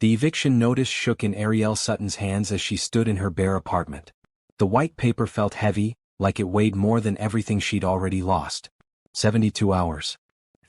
The eviction notice shook in Ariel Sutton's hands as she stood in her bare apartment. The white paper felt heavy, like it weighed more than everything she'd already lost. 72 hours.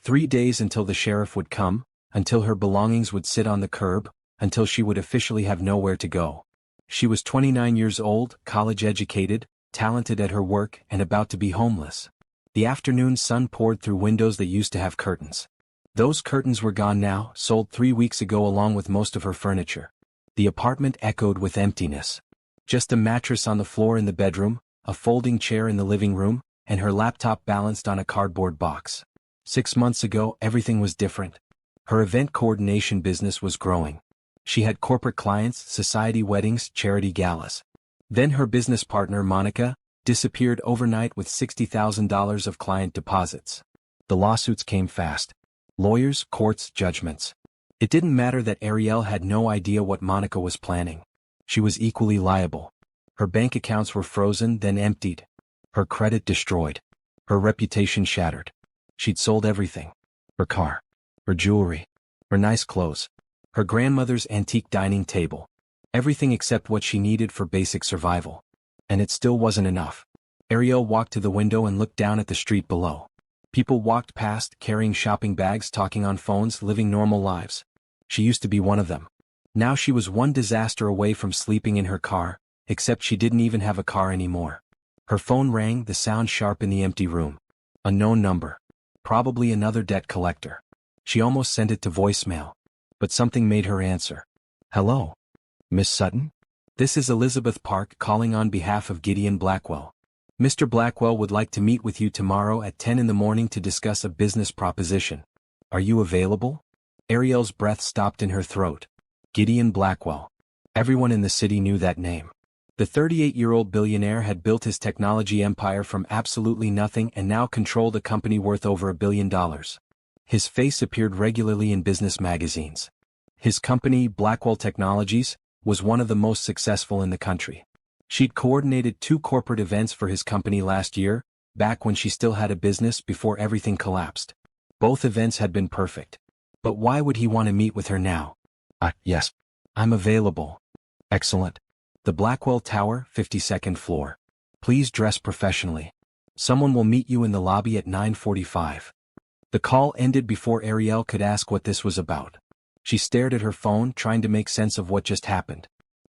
3 days until the sheriff would come, until her belongings would sit on the curb, until she would officially have nowhere to go. She was 29 years old, college-educated, talented at her work, and about to be homeless. The afternoon sun poured through windows that used to have curtains. Those curtains were gone now, sold 3 weeks ago along with most of her furniture. The apartment echoed with emptiness. Just a mattress on the floor in the bedroom, a folding chair in the living room, and her laptop balanced on a cardboard box. 6 months ago, everything was different. Her event coordination business was growing. She had corporate clients, society weddings, charity galas. Then her business partner, Monica, disappeared overnight with $60,000 of client deposits. The lawsuits came fast. Lawyers, courts, judgments. It didn't matter that Ariel had no idea what Monica was planning. She was equally liable. Her bank accounts were frozen, then emptied. Her credit destroyed. Her reputation shattered. She'd sold everything. Her car. Her jewelry. Her nice clothes. Her grandmother's antique dining table. Everything except what she needed for basic survival. And it still wasn't enough. Ariel walked to the window and looked down at the street below. People walked past, carrying shopping bags, talking on phones, living normal lives. She used to be one of them. Now she was one disaster away from sleeping in her car, except she didn't even have a car anymore. Her phone rang, the sound sharp in the empty room. A known number. Probably another debt collector. She almost sent it to voicemail. But something made her answer. Hello? Miss Sutton? This is Elizabeth Park calling on behalf of Gideon Blackwell. Mr. Blackwell would like to meet with you tomorrow at 10 in the morning to discuss a business proposition. Are you available? Ariel's breath stopped in her throat. Gideon Blackwell. Everyone in the city knew that name. The 38-year-old billionaire had built his technology empire from absolutely nothing and now controlled a company worth over $1 billion. His face appeared regularly in business magazines. His company, Blackwell Technologies, was one of the most successful in the country. She'd coordinated 2 corporate events for his company last year, back when she still had a business before everything collapsed. Both events had been perfect. But why would he want to meet with her now? Yes. I'm available. Excellent. The Blackwell Tower, 52nd floor. Please dress professionally. Someone will meet you in the lobby at 9:45. The call ended before Ariel could ask what this was about. She stared at her phone, trying to make sense of what just happened.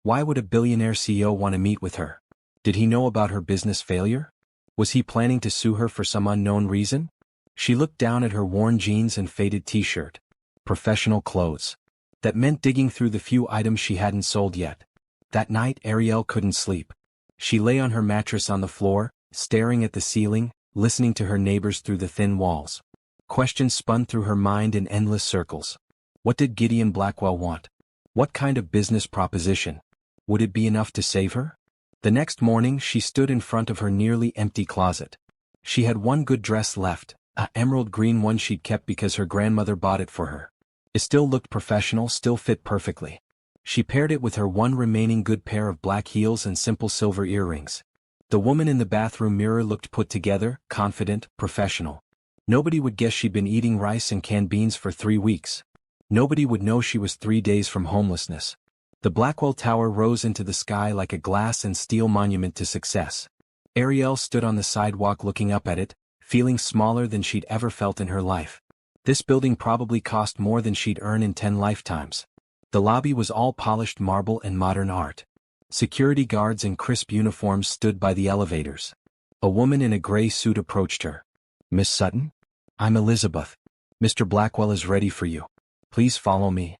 Why would a billionaire CEO want to meet with her? Did he know about her business failure? Was he planning to sue her for some unknown reason? She looked down at her worn jeans and faded t-shirt. Professional clothes. That meant digging through the few items she hadn't sold yet. That night, Ariel couldn't sleep. She lay on her mattress on the floor, staring at the ceiling, listening to her neighbors through the thin walls. Questions spun through her mind in endless circles. What did Gideon Blackwell want? What kind of business proposition? Would it be enough to save her? The next morning, she stood in front of her nearly empty closet. She had one good dress left, an emerald green one she'd kept because her grandmother bought it for her. It still looked professional, still fit perfectly. She paired it with her one remaining good pair of black heels and simple silver earrings. The woman in the bathroom mirror looked put together, confident, professional. Nobody would guess she'd been eating rice and canned beans for 3 weeks. Nobody would know she was 3 days from homelessness. The Blackwell Tower rose into the sky like a glass and steel monument to success. Ariel stood on the sidewalk looking up at it, feeling smaller than she'd ever felt in her life. This building probably cost more than she'd earn in 10 lifetimes. The lobby was all polished marble and modern art. Security guards in crisp uniforms stood by the elevators. A woman in a gray suit approached her. Miss Sutton? I'm Elizabeth. Mr. Blackwell is ready for you. Please follow me.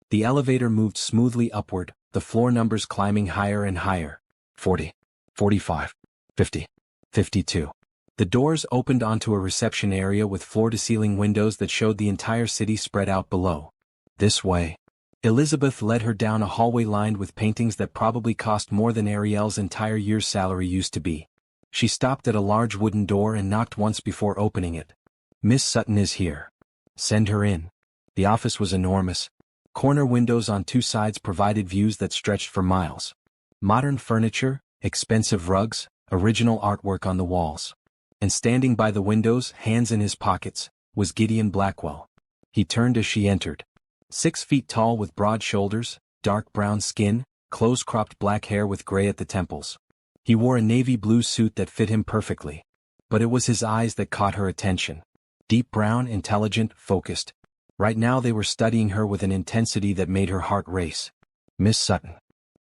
The elevator moved smoothly upward, the floor numbers climbing higher and higher. 40, 45, 50, 52. The doors opened onto a reception area with floor-to-ceiling windows that showed the entire city spread out below. This way. Elizabeth led her down a hallway lined with paintings that probably cost more than Ariel's entire year's salary used to be. She stopped at a large wooden door and knocked once before opening it. Miss Sutton is here. Send her in. The office was enormous. Corner windows on 2 sides provided views that stretched for miles. Modern furniture, expensive rugs, original artwork on the walls. And standing by the windows, hands in his pockets, was Gideon Blackwell. He turned as she entered. 6 feet tall with broad shoulders, dark brown skin, close-cropped black hair with gray at the temples. He wore a navy blue suit that fit him perfectly. But it was his eyes that caught her attention. Deep brown, intelligent, focused. Right now they were studying her with an intensity that made her heart race. "Miss Sutton.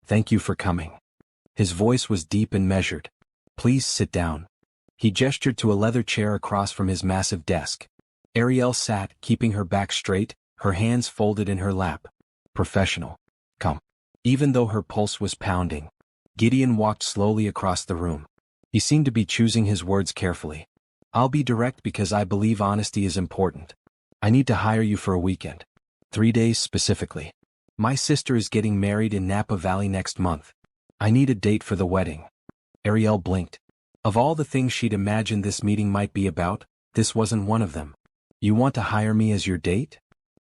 Thank you for coming." His voice was deep and measured. "Please sit down." He gestured to a leather chair across from his massive desk. Ariel sat, keeping her back straight, her hands folded in her lap. "Professional. Come." Even though her pulse was pounding, Gideon walked slowly across the room. He seemed to be choosing his words carefully. "I'll be direct because I believe honesty is important. I need to hire you for a weekend. 3 days specifically. My sister is getting married in Napa Valley next month. I need a date for the wedding." Ariel blinked. Of all the things she'd imagined this meeting might be about, this wasn't one of them. "You want to hire me as your date?"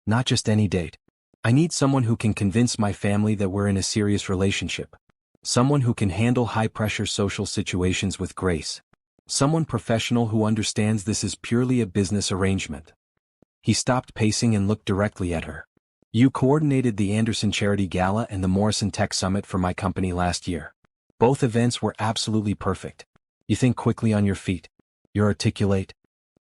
"Not just any date. I need someone who can convince my family that we're in a serious relationship. Someone who can handle high-pressure social situations with grace. Someone professional who understands this is purely a business arrangement." He stopped pacing and looked directly at her. "You coordinated the Anderson Charity Gala and the Morrison Tech Summit for my company last year. Both events were absolutely perfect. You think quickly on your feet. You're articulate,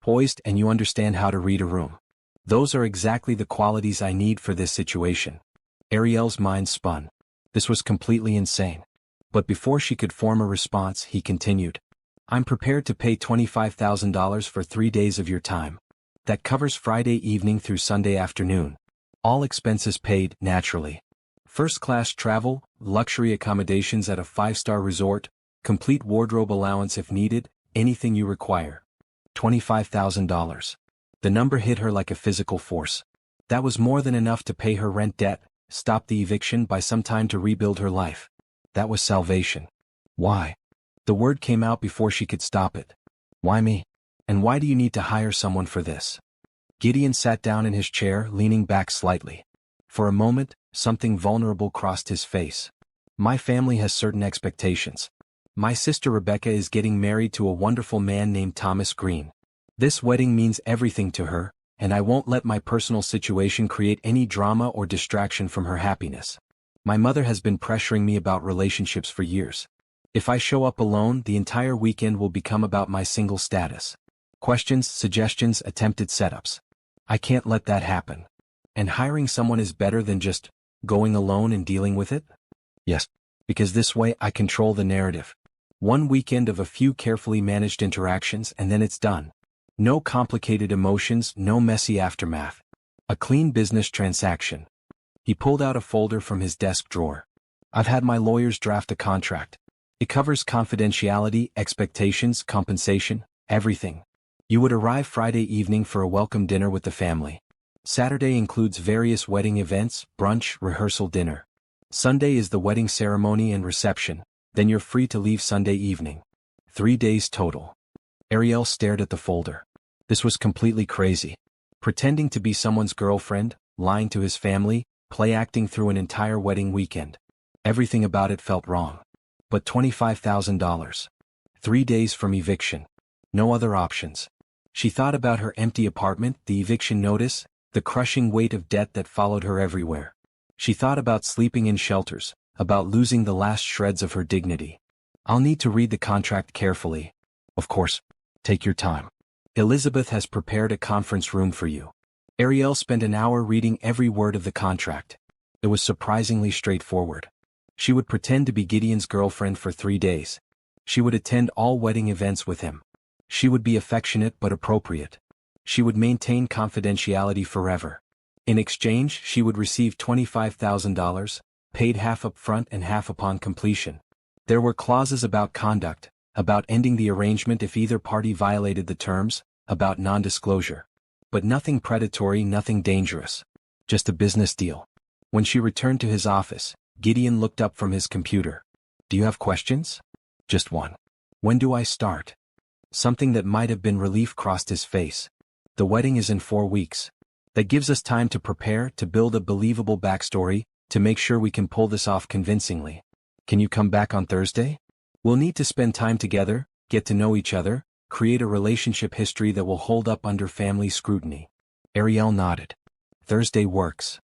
poised, and you understand how to read a room. Those are exactly the qualities I need for this situation." Ariel's mind spun. This was completely insane. But before she could form a response, he continued. "I'm prepared to pay $25,000 for 3 days of your time. That covers Friday evening through Sunday afternoon. All expenses paid, naturally. First-class travel, luxury accommodations at a 5-star resort, complete wardrobe allowance if needed, anything you require. $25,000. The number hit her like a physical force. That was more than enough to pay her rent debt, stop the eviction, buy some time to rebuild her life. That was salvation. "Why?" The word came out before she could stop it. "Why me? And why do you need to hire someone for this?" Gideon sat down in his chair, leaning back slightly. For a moment, something vulnerable crossed his face. "My family has certain expectations. My sister Rebecca is getting married to a wonderful man named Thomas Green. This wedding means everything to her, and I won't let my personal situation create any drama or distraction from her happiness. My mother has been pressuring me about relationships for years. If I show up alone, the entire weekend will become about my single status. Questions, suggestions, attempted setups. I can't let that happen. And hiring someone is better than just going alone and dealing with it?" "Yes. Because this way I control the narrative. One weekend of a few carefully managed interactions and then it's done. No complicated emotions, no messy aftermath. A clean business transaction." He pulled out a folder from his desk drawer. "I've had my lawyers draft a contract. It covers confidentiality, expectations, compensation, everything. You would arrive Friday evening for a welcome dinner with the family. Saturday includes various wedding events, brunch, rehearsal, dinner. Sunday is the wedding ceremony and reception, then you're free to leave Sunday evening. 3 days total." Ariel stared at the folder. This was completely crazy. Pretending to be someone's girlfriend, lying to his family, play-acting through an entire wedding weekend. Everything about it felt wrong. But $25,000. 3 days from eviction. No other options. She thought about her empty apartment, the eviction notice, the crushing weight of debt that followed her everywhere. She thought about sleeping in shelters, about losing the last shreds of her dignity. "I'll need to read the contract carefully." "Of course. Take your time. Elizabeth has prepared a conference room for you." Ariel spent an hour reading every word of the contract. It was surprisingly straightforward. She would pretend to be Gideon's girlfriend for 3 days. She would attend all wedding events with him. She would be affectionate but appropriate. She would maintain confidentiality forever. In exchange, she would receive $25,000, paid half up front and half upon completion. There were clauses about conduct, about ending the arrangement if either party violated the terms, about non-disclosure. But nothing predatory, nothing dangerous. Just a business deal. When she returned to his office, Gideon looked up from his computer. "Do you have questions?" "Just one. When do I start?" Something that might have been relief crossed his face. "The wedding is in 4 weeks. That gives us time to prepare, to build a believable backstory, to make sure we can pull this off convincingly. Can you come back on Thursday? We'll need to spend time together, get to know each other, create a relationship history that will hold up under family scrutiny." Ariel nodded. "Thursday works."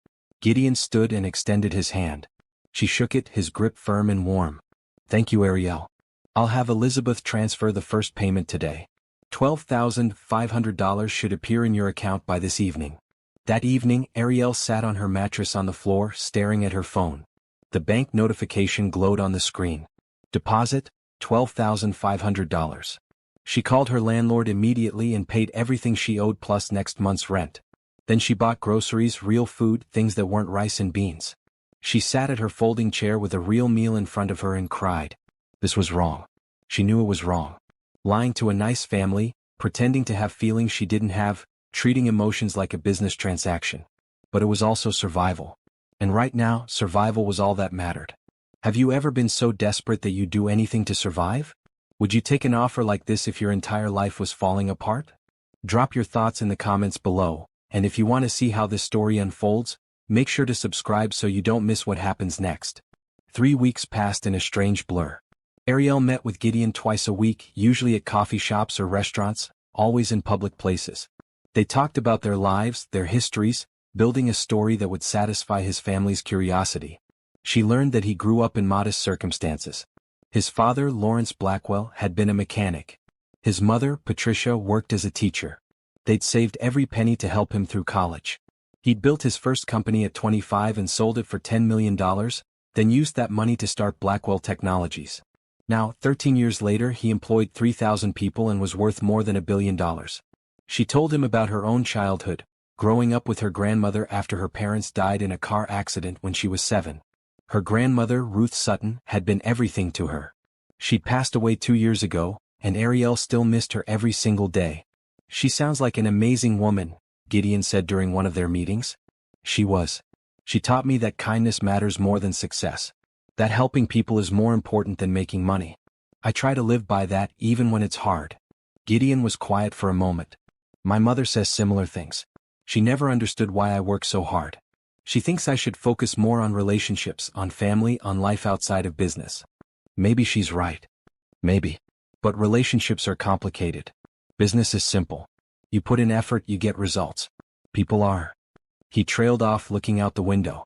Gideon stood and extended his hand. She shook it, his grip firm and warm. Thank you, Ariel. I'll have Elizabeth transfer the first payment today. $12,500 should appear in your account by this evening. That evening, Ariel sat on her mattress on the floor, staring at her phone. The bank notification glowed on the screen. Deposit, $12,500. She called her landlord immediately and paid everything she owed plus next month's rent. Then she bought groceries, real food, things that weren't rice and beans. She sat at her folding chair with a real meal in front of her and cried. This was wrong. She knew it was wrong. Lying to a nice family, pretending to have feelings she didn't have, treating emotions like a business transaction. But it was also survival. And right now, survival was all that mattered. Have you ever been so desperate that you'd do anything to survive? Would you take an offer like this if your entire life was falling apart? Drop your thoughts in the comments below, and if you want to see how this story unfolds, make sure to subscribe so you don't miss what happens next. 3 weeks passed in a strange blur. Ariel met with Gideon twice a week, usually at coffee shops or restaurants, always in public places. They talked about their lives, their histories, building a story that would satisfy his family's curiosity. She learned that he grew up in modest circumstances. His father, Lawrence Blackwell, had been a mechanic. His mother, Patricia, worked as a teacher. They'd saved every penny to help him through college. He'd built his first company at 25 and sold it for $10 million, then used that money to start Blackwell Technologies. Now, 13 years later, he employed 3,000 people and was worth more than $1 billion. She told him about her own childhood, growing up with her grandmother after her parents died in a car accident when she was 7. Her grandmother, Ruth Sutton, had been everything to her. She'd passed away 2 years ago, and Ariel still missed her every single day. She sounds like an amazing woman, Gideon said during one of their meetings. She was. She taught me that kindness matters more than success. That helping people is more important than making money. I try to live by that even when it's hard. Gideon was quiet for a moment. My mother says similar things. She never understood why I work so hard. She thinks I should focus more on relationships, on family, on life outside of business. Maybe she's right. Maybe. But relationships are complicated. Business is simple. You put in effort, you get results. People are. He trailed off, looking out the window.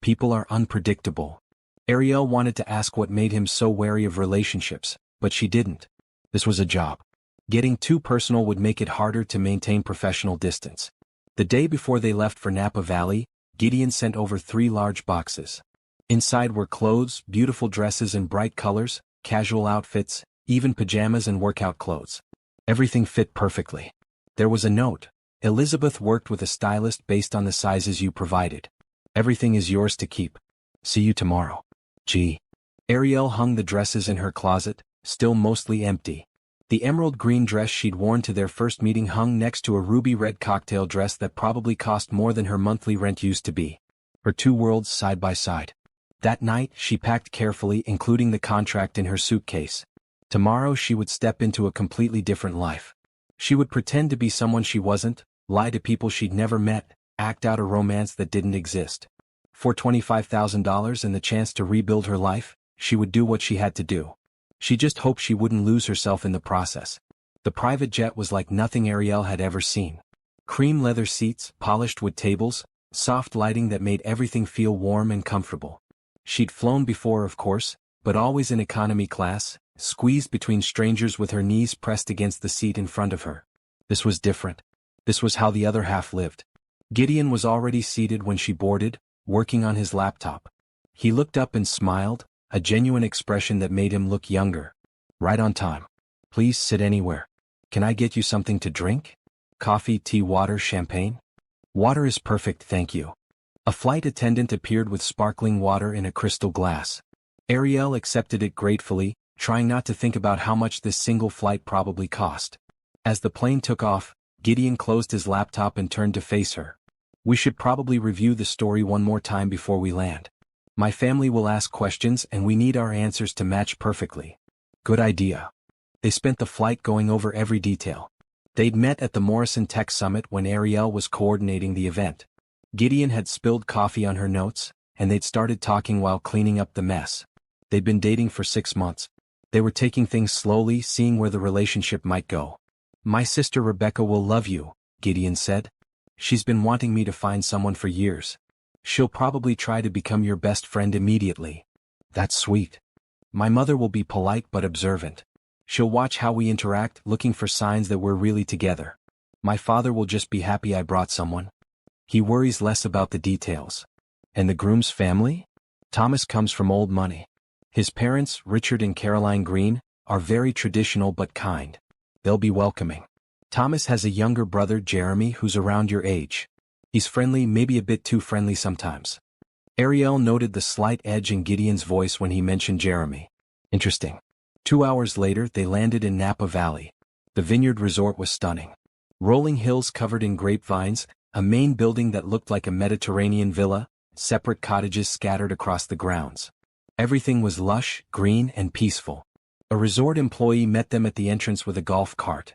People are unpredictable. Ariel wanted to ask what made him so wary of relationships, but she didn't. This was a job. Getting too personal would make it harder to maintain professional distance. The day before they left for Napa Valley, Gideon sent over 3 large boxes. Inside were clothes, beautiful dresses in bright colors, casual outfits, even pajamas and workout clothes. Everything fit perfectly. There was a note. Elizabeth worked with a stylist based on the sizes you provided. Everything is yours to keep. See you tomorrow. G. Ariel hung the dresses in her closet, still mostly empty. The emerald green dress she'd worn to their first meeting hung next to a ruby red cocktail dress that probably cost more than her monthly rent used to be. Her 2 worlds side by side. That night, she packed carefully, including the contract in her suitcase. Tomorrow she would step into a completely different life. She would pretend to be someone she wasn't, lie to people she'd never met, act out a romance that didn't exist. For $25,000 and the chance to rebuild her life, she would do what she had to do. She just hoped she wouldn't lose herself in the process. The private jet was like nothing Ariel had ever seen. Cream leather seats, polished wood tables, soft lighting that made everything feel warm and comfortable. She'd flown before, of course, but always in economy class, squeezed between strangers with her knees pressed against the seat in front of her. This was different. This was how the other half lived. Gideon was already seated when she boarded, working on his laptop. He looked up and smiled, a genuine expression that made him look younger. Right on time. Please sit anywhere. Can I get you something to drink? Coffee, tea, water, champagne? Water is perfect, thank you. A flight attendant appeared with sparkling water in a crystal glass. Ariel accepted it gratefully, trying not to think about how much this single flight probably cost. As the plane took off, Gideon closed his laptop and turned to face her. We should probably review the story one more time before we land. My family will ask questions and we need our answers to match perfectly. Good idea. They spent the flight going over every detail. They'd met at the Morrison Tech Summit when Ariel was coordinating the event. Gideon had spilled coffee on her notes, and they'd started talking while cleaning up the mess. They'd been dating for 6 months. They were taking things slowly, seeing where the relationship might go. My sister Rebecca will love you, Gideon said. She's been wanting me to find someone for years. She'll probably try to become your best friend immediately. That's sweet. My mother will be polite but observant. She'll watch how we interact, looking for signs that we're really together. My father will just be happy I brought someone. He worries less about the details. And the groom's family? Thomas comes from old money. His parents, Richard and Caroline Green, are very traditional but kind. They'll be welcoming. Thomas has a younger brother, Jeremy, who's around your age. He's friendly, maybe a bit too friendly sometimes. Ariel noted the slight edge in Gideon's voice when he mentioned Jeremy. Interesting. 2 hours later, they landed in Napa Valley. The Vineyard Resort was stunning. Rolling hills covered in grapevines, a main building that looked like a Mediterranean villa, separate cottages scattered across the grounds. Everything was lush, green, and peaceful. A resort employee met them at the entrance with a golf cart.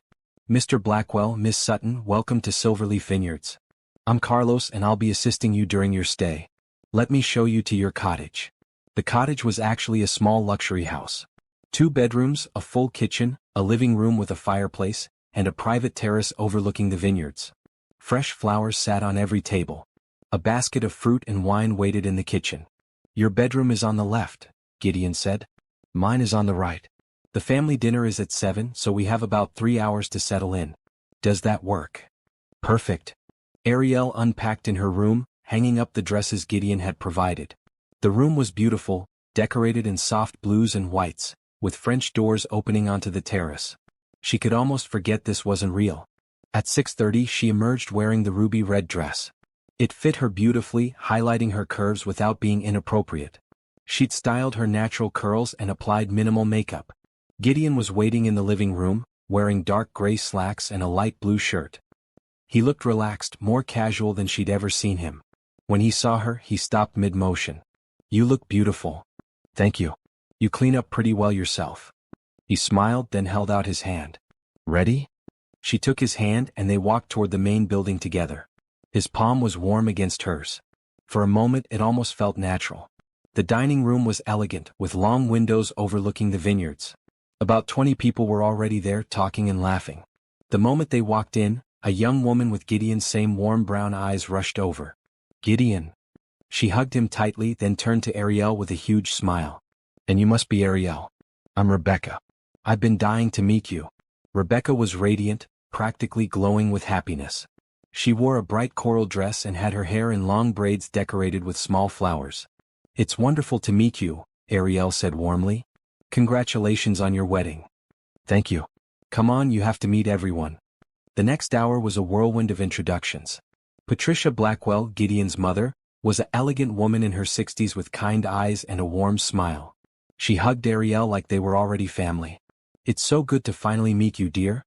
Mr. Blackwell, Miss Sutton, welcome to Silverleaf Vineyards. I'm Carlos and I'll be assisting you during your stay. Let me show you to your cottage. The cottage was actually a small luxury house. 2 bedrooms, a full kitchen, a living room with a fireplace, and a private terrace overlooking the vineyards. Fresh flowers sat on every table. A basket of fruit and wine waited in the kitchen. Your bedroom is on the left, Gideon said. Mine is on the right. The family dinner is at 7, so we have about 3 hours to settle in. Does that work? Perfect. Ariel unpacked in her room, hanging up the dresses Gideon had provided. The room was beautiful, decorated in soft blues and whites, with French doors opening onto the terrace. She could almost forget this wasn't real. At 6:30 she emerged wearing the ruby red dress. It fit her beautifully, highlighting her curves without being inappropriate. She'd styled her natural curls and applied minimal makeup. Gideon was waiting in the living room, wearing dark gray slacks and a light blue shirt. He looked relaxed, more casual than she'd ever seen him. When he saw her, he stopped mid-motion. You look beautiful. Thank you. You clean up pretty well yourself. He smiled, then held out his hand. Ready? She took his hand and they walked toward the main building together. His palm was warm against hers. For a moment it almost felt natural. The dining room was elegant, with long windows overlooking the vineyards. About 20 people were already there, talking and laughing. The moment they walked in, a young woman with Gideon's same warm brown eyes rushed over. Gideon. She hugged him tightly, then turned to Ariel with a huge smile. And you must be Ariel. I'm Rebecca. I've been dying to meet you. Rebecca was radiant, practically glowing with happiness. She wore a bright coral dress and had her hair in long braids decorated with small flowers. It's wonderful to meet you, Ariel said warmly. Congratulations on your wedding. Thank you. Come on, you have to meet everyone. The next hour was a whirlwind of introductions. Patricia Blackwell, Gideon's mother, was an elegant woman in her 60s with kind eyes and a warm smile. She hugged Ariel like they were already family. It's so good to finally meet you, dear.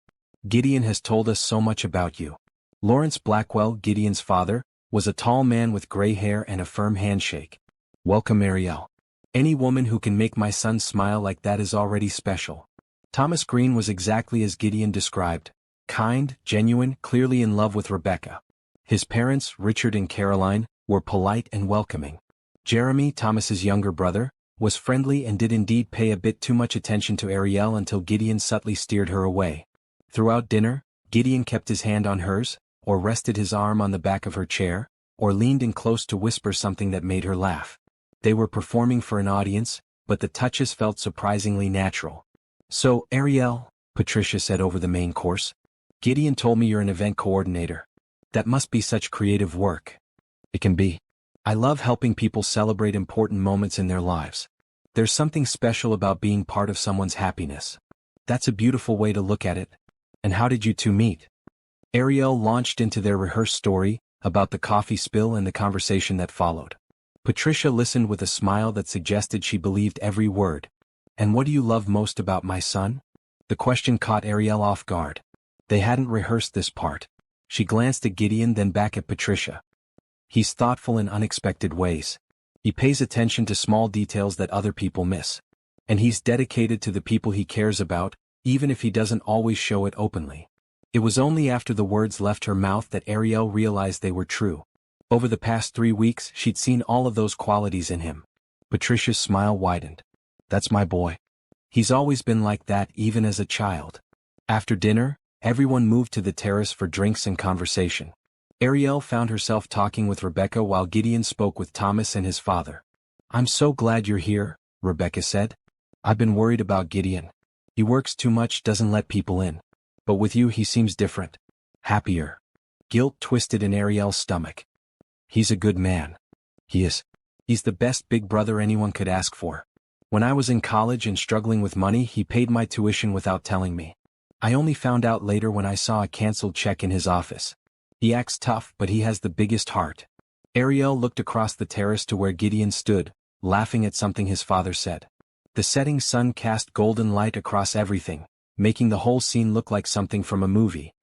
Gideon has told us so much about you. Lawrence Blackwell, Gideon's father, was a tall man with gray hair and a firm handshake. Welcome, Ariel. Any woman who can make my son smile like that is already special. Thomas Green was exactly as Gideon described. Kind, genuine, clearly in love with Rebecca. His parents, Richard and Caroline, were polite and welcoming. Jeremy, Thomas's younger brother, was friendly and did indeed pay a bit too much attention to Ariel until Gideon subtly steered her away. Throughout dinner, Gideon kept his hand on hers, or rested his arm on the back of her chair, or leaned in close to whisper something that made her laugh. They were performing for an audience, but the touches felt surprisingly natural. So, Ariel, Patricia said over the main course. Gideon told me you're an event coordinator. That must be such creative work. It can be. I love helping people celebrate important moments in their lives. There's something special about being part of someone's happiness. That's a beautiful way to look at it. And how did you two meet? Ariel launched into their rehearsed story, about the coffee spill and the conversation that followed. Patricia listened with a smile that suggested she believed every word. And what do you love most about my son? The question caught Ariel off guard. They hadn't rehearsed this part. She glanced at Gideon, then back at Patricia. He's thoughtful in unexpected ways. He pays attention to small details that other people miss. And he's dedicated to the people he cares about, even if he doesn't always show it openly. It was only after the words left her mouth that Ariel realized they were true. Over the past 3 weeks, she'd seen all of those qualities in him. Patricia's smile widened. That's my boy. He's always been like that, even as a child. After dinner, everyone moved to the terrace for drinks and conversation. Ariel found herself talking with Rebecca while Gideon spoke with Thomas and his father. "I'm so glad you're here," Rebecca said. "I've been worried about Gideon. He works too much, doesn't let people in. But with you he seems different. Happier." Guilt twisted in Ariel's stomach. "He's a good man." "He is. He's the best big brother anyone could ask for. When I was in college and struggling with money, he paid my tuition without telling me. I only found out later when I saw a canceled check in his office. He acts tough, but he has the biggest heart." Ariel looked across the terrace to where Gideon stood, laughing at something his father said. The setting sun cast golden light across everything, making the whole scene look like something from a movie.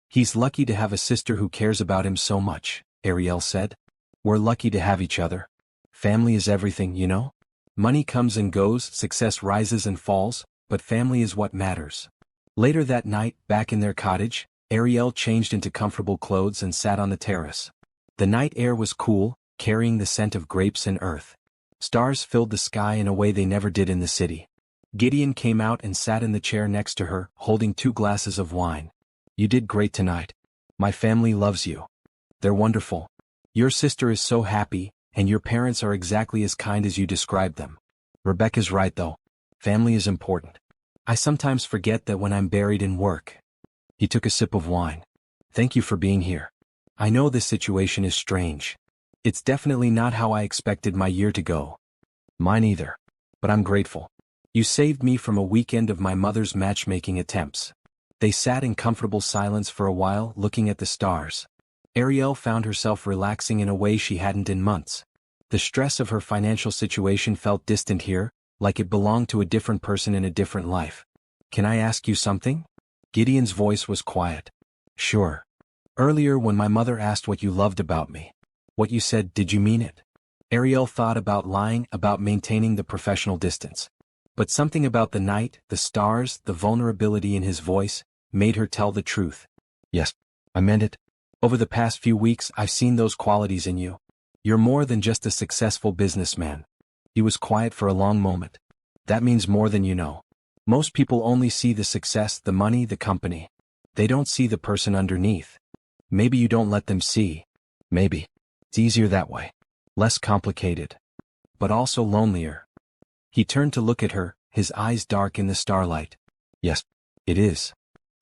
"He's lucky to have a sister who cares about him so much," Ariel said. "We're lucky to have each other. Family is everything, you know? Money comes and goes, success rises and falls, but family is what matters." Later that night, back in their cottage, Ariel changed into comfortable clothes and sat on the terrace. The night air was cool, carrying the scent of grapes and earth. Stars filled the sky in a way they never did in the city. Gideon came out and sat in the chair next to her, holding 2 glasses of wine. "You did great tonight. My family loves you. They're wonderful. Your sister is so happy, and your parents are exactly as kind as you described them. Rebecca's right though. Family is important. I sometimes forget that when I'm buried in work." He took a sip of wine. "Thank you for being here. I know this situation is strange. It's definitely not how I expected my year to go. Mine either. But I'm grateful. You saved me from a weekend of my mother's matchmaking attempts." They sat in comfortable silence for a while, looking at the stars. Ariel found herself relaxing in a way she hadn't in months. The stress of her financial situation felt distant here, like it belonged to a different person in a different life. "Can I ask you something?" Gideon's voice was quiet. "Sure. Earlier when my mother asked what you loved about me, what you said, did you mean it?" Ariel thought about lying, about maintaining the professional distance. But something about the night, the stars, the vulnerability in his voice, made her tell the truth. "Yes, I meant it. Over the past few weeks I've seen those qualities in you. You're more than just a successful businessman." He was quiet for a long moment. "That means more than you know. Most people only see the success, the money, the company. They don't see the person underneath. Maybe you don't let them see. Maybe. It's easier that way. Less complicated. But also lonelier." He turned to look at her, his eyes dark in the starlight. "Yes, it is."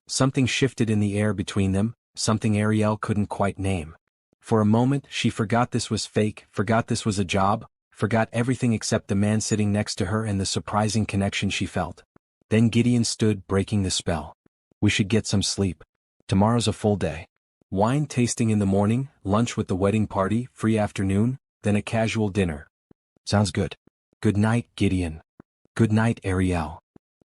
Something shifted in the air between them, something Ariel couldn't quite name. For a moment she forgot this was fake, forgot this was a job, forgot everything except the man sitting next to her and the surprising connection she felt. Then Gideon stood, breaking the spell. "We should get some sleep. Tomorrow's a full day. Wine tasting in the morning, lunch with the wedding party, free afternoon, then a casual dinner." "Sounds good. Good night, Gideon." "Good night, Ariel."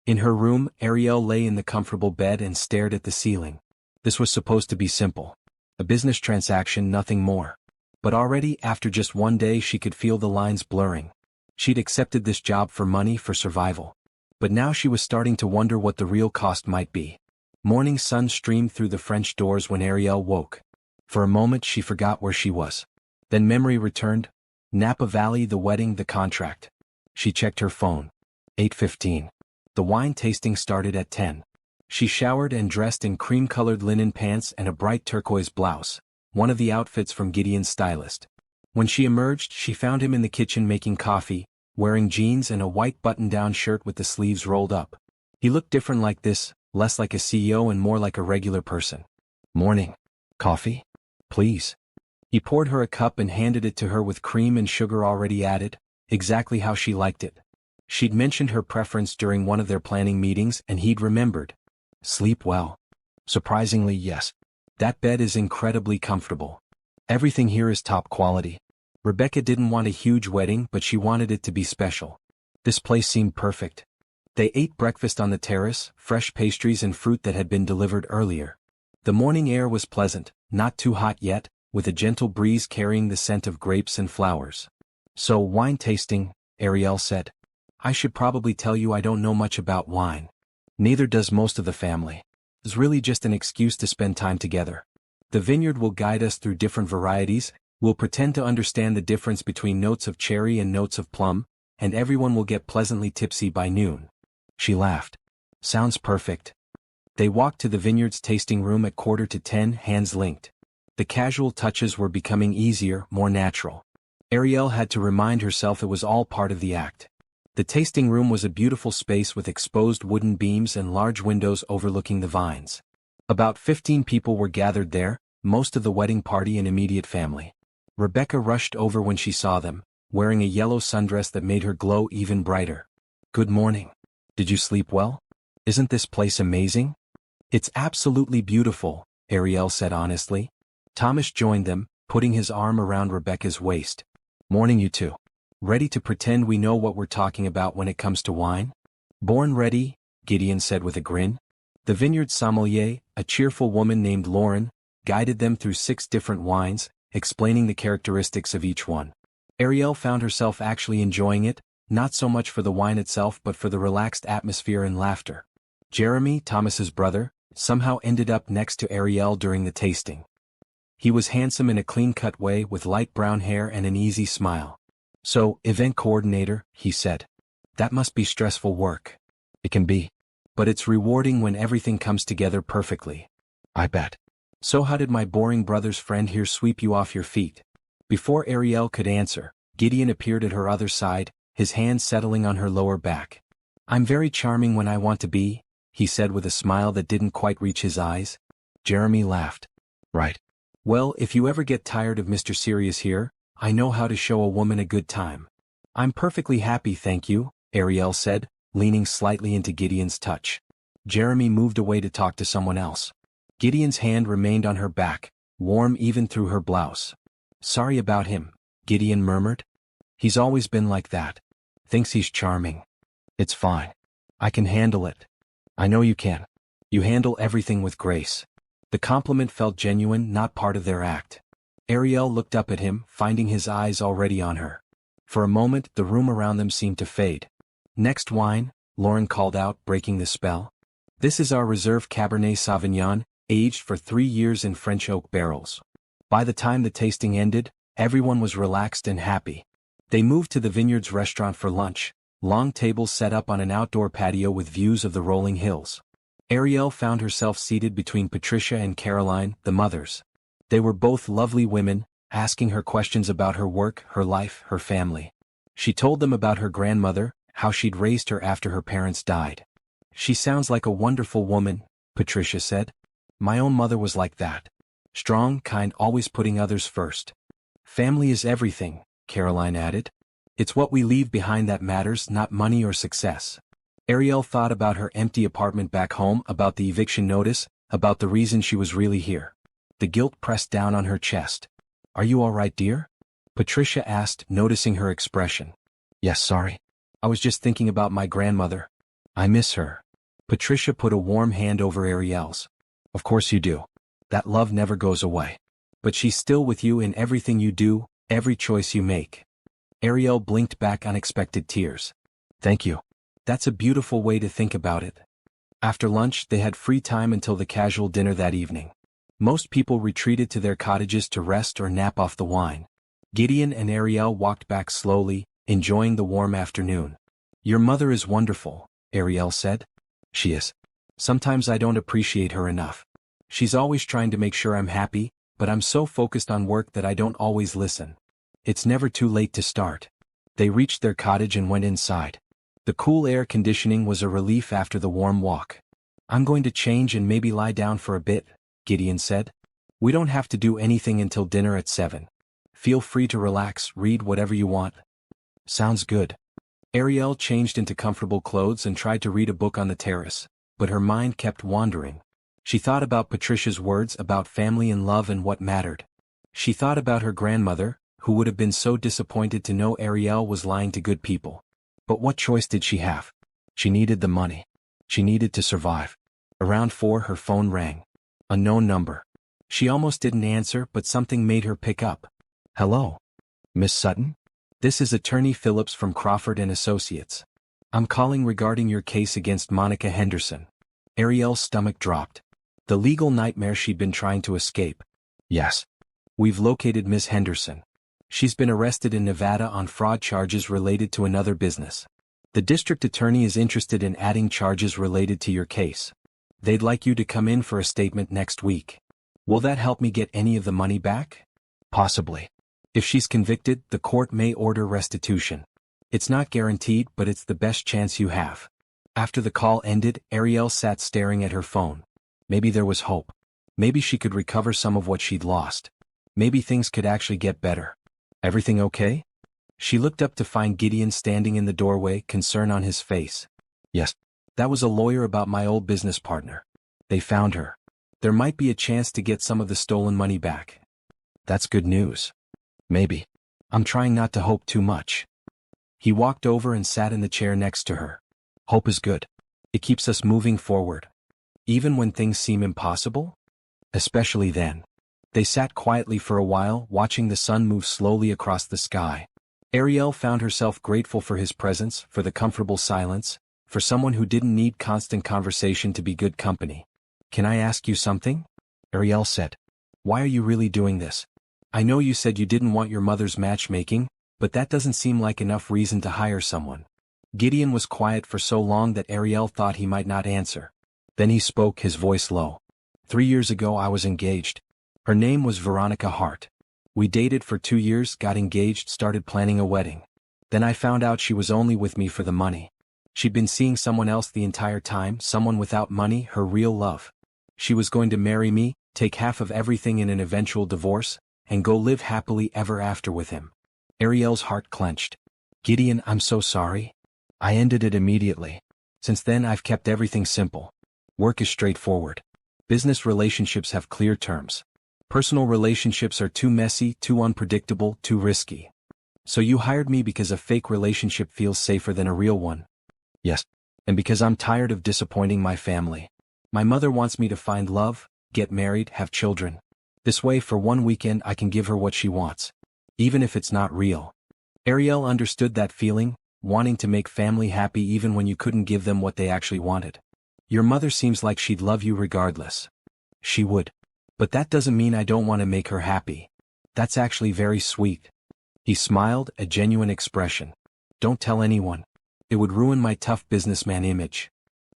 In her room, Ariel lay in the comfortable bed and stared at the ceiling. This was supposed to be simple. A business transaction, nothing more. But already, after just one day, she could feel the lines blurring. She'd accepted this job for money, for survival. But now she was starting to wonder what the real cost might be. Morning sun streamed through the French doors when Ariel woke. For a moment she forgot where she was. Then memory returned. Napa Valley, the wedding, the contract. She checked her phone. 8:15. The wine tasting started at 10. She showered and dressed in cream-colored linen pants and a bright turquoise blouse, one of the outfits from Gideon's stylist. When she emerged, she found him in the kitchen making coffee, wearing jeans and a white button-down shirt with the sleeves rolled up. He looked different like this, less like a CEO and more like a regular person. "Morning. Coffee? Please." He poured her a cup and handed it to her with cream and sugar already added, exactly how she liked it. She'd mentioned her preference during one of their planning meetings and he'd remembered. "Sleep well?" "Surprisingly, yes. That bed is incredibly comfortable. Everything here is top quality." Rebecca didn't want a huge wedding, but she wanted it to be special. This place seemed perfect. They ate breakfast on the terrace, fresh pastries and fruit that had been delivered earlier. The morning air was pleasant, not too hot yet, with a gentle breeze carrying the scent of grapes and flowers. "So, wine tasting," Ariel said. "I should probably tell you I don't know much about wine. Neither does most of the family. It's really just an excuse to spend time together. The vineyard will guide us through different varieties, we'll pretend to understand the difference between notes of cherry and notes of plum, and everyone will get pleasantly tipsy by noon." She laughed. "Sounds perfect." They walked to the vineyard's tasting room at 9:45, hands linked. The casual touches were becoming easier, more natural. Ariel had to remind herself it was all part of the act. The tasting room was a beautiful space with exposed wooden beams and large windows overlooking the vines. About 15 people were gathered there, most of the wedding party and immediate family. Rebecca rushed over when she saw them, wearing a yellow sundress that made her glow even brighter. "Good morning. Did you sleep well? Isn't this place amazing?" "It's absolutely beautiful," Ariel said honestly. Thomas joined them, putting his arm around Rebecca's waist. "Morning, you two. Ready to pretend we know what we're talking about when it comes to wine?" "Born ready," Gideon said with a grin. The vineyard sommelier, a cheerful woman named Lauren, guided them through 6 different wines, explaining the characteristics of each one. Ariel found herself actually enjoying it, not so much for the wine itself but for the relaxed atmosphere and laughter. Jeremy, Thomas's brother, somehow ended up next to Ariel during the tasting. He was handsome in a clean-cut way with light brown hair and an easy smile. "So, event coordinator," he said. "That must be stressful work." "It can be. But it's rewarding when everything comes together perfectly." "I bet. So how did my boring brother's friend here sweep you off your feet?" Before Ariel could answer, Gideon appeared at her other side, his hand settling on her lower back. "I'm very charming when I want to be," he said with a smile that didn't quite reach his eyes. Jeremy laughed. "Right. Well, if you ever get tired of Mr. Serious here, I know how to show a woman a good time." "I'm perfectly happy, thank you," Ariel said, leaning slightly into Gideon's touch. Jeremy moved away to talk to someone else. Gideon's hand remained on her back, warm even through her blouse. "Sorry about him," Gideon murmured. "He's always been like that. Thinks he's charming." "It's fine. I can handle it." "I know you can. You handle everything with grace." The compliment felt genuine, not part of their act. Ariel looked up at him, finding his eyes already on her. For a moment, the room around them seemed to fade. "Next wine," Lauren called out, breaking the spell. "This is our reserve Cabernet Sauvignon, aged for 3 years in French oak barrels." By the time the tasting ended, everyone was relaxed and happy. They moved to the vineyard's restaurant for lunch, long tables set up on an outdoor patio with views of the rolling hills. Ariel found herself seated between Patricia and Caroline, the mothers. They were both lovely women, asking her questions about her work, her life, her family. She told them about her grandmother, how she'd raised her after her parents died. "She sounds like a wonderful woman," Patricia said. "My own mother was like that. Strong, kind, always putting others first." "Family is everything," Caroline added. "It's what we leave behind that matters, not money or success." Ariel thought about her empty apartment back home, about the eviction notice, about the reason she was really here. The guilt pressed down on her chest. "Are you all right, dear?" Patricia asked, noticing her expression. "Yes, sorry. I was just thinking about my grandmother. I miss her." Patricia put a warm hand over Ariel's. "Of course you do. That love never goes away. But she's still with you in everything you do, every choice you make." Ariel blinked back unexpected tears. "Thank you. That's a beautiful way to think about it." After lunch, they had free time until the casual dinner that evening. Most people retreated to their cottages to rest or nap off the wine. Gideon and Ariel walked back slowly, enjoying the warm afternoon. "Your mother is wonderful," Ariel said. "She is. Sometimes I don't appreciate her enough. She's always trying to make sure I'm happy, but I'm so focused on work that I don't always listen. It's never too late to start." They reached their cottage and went inside. The cool air conditioning was a relief after the warm walk. "I'm going to change and maybe lie down for a bit," Gideon said. "We don't have to do anything until dinner at 7. Feel free to relax, read whatever you want." "Sounds good." Ariel changed into comfortable clothes and tried to read a book on the terrace, but her mind kept wandering. She thought about Patricia's words about family and love and what mattered. She thought about her grandmother, who would have been so disappointed to know Ariel was lying to good people. But what choice did she have? She needed the money. She needed to survive. Around 4 her phone rang. A known number. She almost didn't answer, but something made her pick up. "Hello? Miss Sutton? This is Attorney Phillips from Crawford and Associates. I'm calling regarding your case against Monica Henderson." Ariel's stomach dropped. The legal nightmare she'd been trying to escape. "Yes. We've located Miss Henderson. She's been arrested in Nevada on fraud charges related to another business. The district attorney is interested in adding charges related to your case. They'd like you to come in for a statement next week." Will that help me get any of the money back? Possibly. If she's convicted, the court may order restitution. It's not guaranteed, but it's the best chance you have. After the call ended, Ariel sat staring at her phone. Maybe there was hope. Maybe she could recover some of what she'd lost. Maybe things could actually get better. Everything okay? She looked up to find Gideon standing in the doorway, concern on his face. Yes. That was a lawyer about my old business partner. They found her. There might be a chance to get some of the stolen money back. That's good news. Maybe. I'm trying not to hope too much. He walked over and sat in the chair next to her. Hope is good. It keeps us moving forward. Even when things seem impossible? Especially then. They sat quietly for a while, watching the sun move slowly across the sky. Ariel found herself grateful for his presence, for the comfortable silence, for someone who didn't need constant conversation to be good company. Can I ask you something? Ariel said. Why are you really doing this? I know you said you didn't want your mother's matchmaking, but that doesn't seem like enough reason to hire someone. Gideon was quiet for so long that Ariel thought he might not answer. Then he spoke, his voice low. 3 years ago I was engaged. Her name was Veronica Hart. We dated for 2 years, got engaged, started planning a wedding. Then I found out she was only with me for the money. She'd been seeing someone else the entire time, someone without money, her real love. She was going to marry me, take half of everything in an eventual divorce, and go live happily ever after with him. Ariel's heart clenched. Gideon, I'm so sorry. I ended it immediately. Since then I've kept everything simple. Work is straightforward. Business relationships have clear terms. Personal relationships are too messy, too unpredictable, too risky. So you hired me because a fake relationship feels safer than a real one? Yes. And because I'm tired of disappointing my family. My mother wants me to find love, get married, have children. This way for one weekend I can give her what she wants. Even if it's not real. Ariel understood that feeling, wanting to make family happy even when you couldn't give them what they actually wanted. Your mother seems like she'd love you regardless. She would. But that doesn't mean I don't want to make her happy. That's actually very sweet. He smiled, a genuine expression. Don't tell anyone. It would ruin my tough businessman image.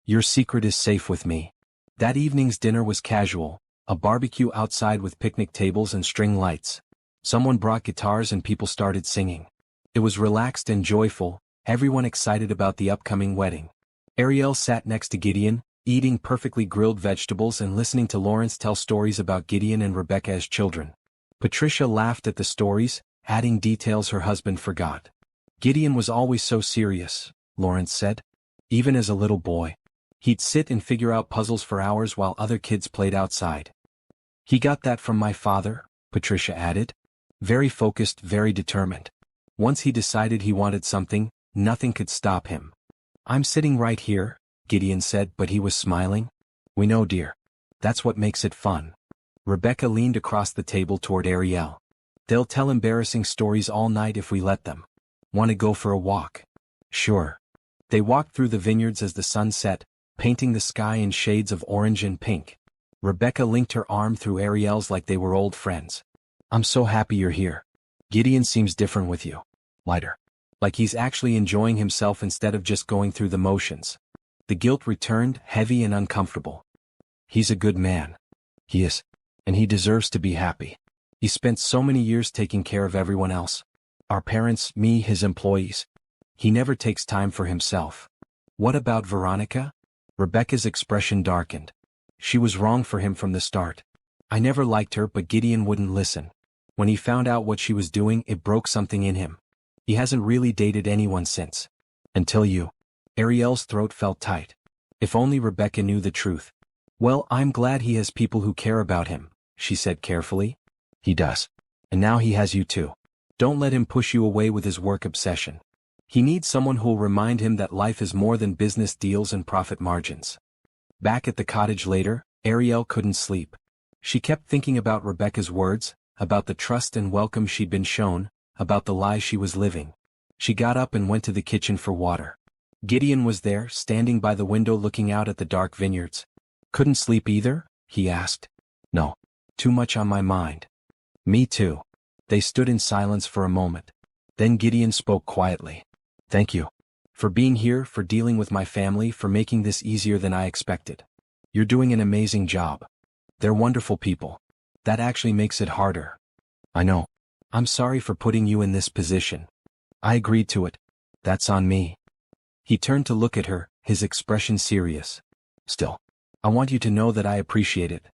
Your secret is safe with me. That evening's dinner was casual, a barbecue outside with picnic tables and string lights. Someone brought guitars and people started singing. It was relaxed and joyful, everyone excited about the upcoming wedding. Ariel sat next to Gideon, eating perfectly grilled vegetables and listening to Lawrence tell stories about Gideon and Rebecca as children. Patricia laughed at the stories, adding details her husband forgot. Gideon was always so serious, Lawrence said. Even as a little boy. He'd sit and figure out puzzles for hours while other kids played outside. He got that from my father, Patricia added. Very focused, very determined. Once he decided he wanted something, nothing could stop him. I'm sitting right here, Gideon said, but he was smiling. We know, dear. That's what makes it fun. Rebecca leaned across the table toward Ariel. They'll tell embarrassing stories all night if we let them. Want to go for a walk? Sure. They walked through the vineyards as the sun set, painting the sky in shades of orange and pink. Rebecca linked her arm through Ariel's like they were old friends. I'm so happy you're here. Gideon seems different with you. Lighter. Like he's actually enjoying himself instead of just going through the motions. The guilt returned, heavy and uncomfortable. He's a good man. He is. And he deserves to be happy. He spent so many years taking care of everyone else. Our parents, me, his employees. He never takes time for himself. What about Veronica? Rebecca's expression darkened. She was wrong for him from the start. I never liked her, but Gideon wouldn't listen. When he found out what she was doing, it broke something in him. He hasn't really dated anyone since. Until you. Ariel's throat felt tight. If only Rebecca knew the truth. Well, I'm glad he has people who care about him, she said carefully. He does. And now he has you too. Don't let him push you away with his work obsession. He needs someone who'll remind him that life is more than business deals and profit margins. Back at the cottage later, Ariel couldn't sleep. She kept thinking about Rebecca's words, about the trust and welcome she'd been shown, about the lie she was living. She got up and went to the kitchen for water. Gideon was there, standing by the window looking out at the dark vineyards. Couldn't sleep either? He asked. No. Too much on my mind. Me too. They stood in silence for a moment. Then Gideon spoke quietly. Thank you. For being here, for dealing with my family, for making this easier than I expected. You're doing an amazing job. They're wonderful people. That actually makes it harder. I know. I'm sorry for putting you in this position. I agreed to it. That's on me. He turned to look at her, his expression serious. Still, I want you to know that I appreciate it.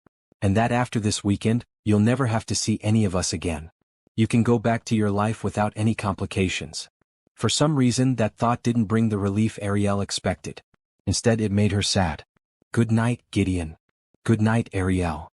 And that after this weekend, you'll never have to see any of us again. You can go back to your life without any complications. For some reason, that thought didn't bring the relief Ariel expected. Instead, it made her sad. Good night, Gideon. Good night, Ariel.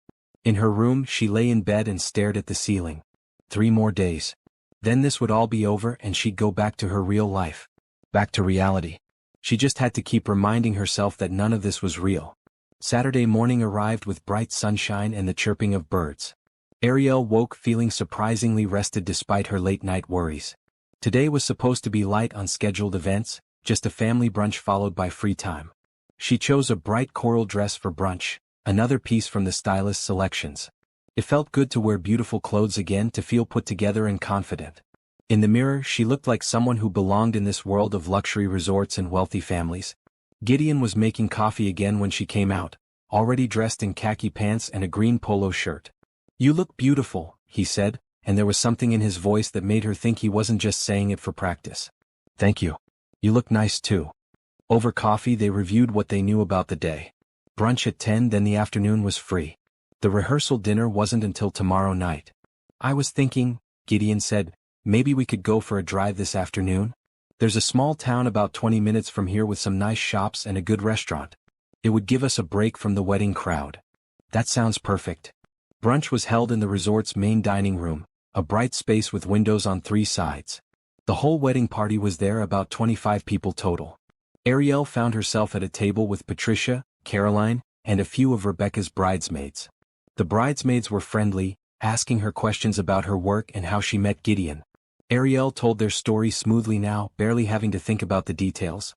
In her room, she lay in bed and stared at the ceiling. 3 more days. Then this would all be over and she'd go back to her real life. Back to reality. She just had to keep reminding herself that none of this was real. Saturday morning arrived with bright sunshine and the chirping of birds. Ariel woke feeling surprisingly rested despite her late-night worries. Today was supposed to be light on scheduled events, just a family brunch followed by free time. She chose a bright coral dress for brunch, another piece from the stylist's selections. It felt good to wear beautiful clothes again, to feel put together and confident. In the mirror, she looked like someone who belonged in this world of luxury resorts and wealthy families. Gideon was making coffee again when she came out, already dressed in khaki pants and a green polo shirt. You look beautiful, he said, and there was something in his voice that made her think he wasn't just saying it for practice. Thank you. You look nice too. Over coffee they reviewed what they knew about the day. Brunch at 10, then the afternoon was free. The rehearsal dinner wasn't until tomorrow night. I was thinking, Gideon said, maybe we could go for a drive this afternoon? There's a small town about 20 minutes from here with some nice shops and a good restaurant. It would give us a break from the wedding crowd. That sounds perfect. Brunch was held in the resort's main dining room, a bright space with windows on 3 sides. The whole wedding party was there, about 25 people total. Ariel found herself at a table with Patricia, Caroline, and a few of Rebecca's bridesmaids. The bridesmaids were friendly, asking her questions about her work and how she met Gideon. Ariel told their story smoothly now, barely having to think about the details.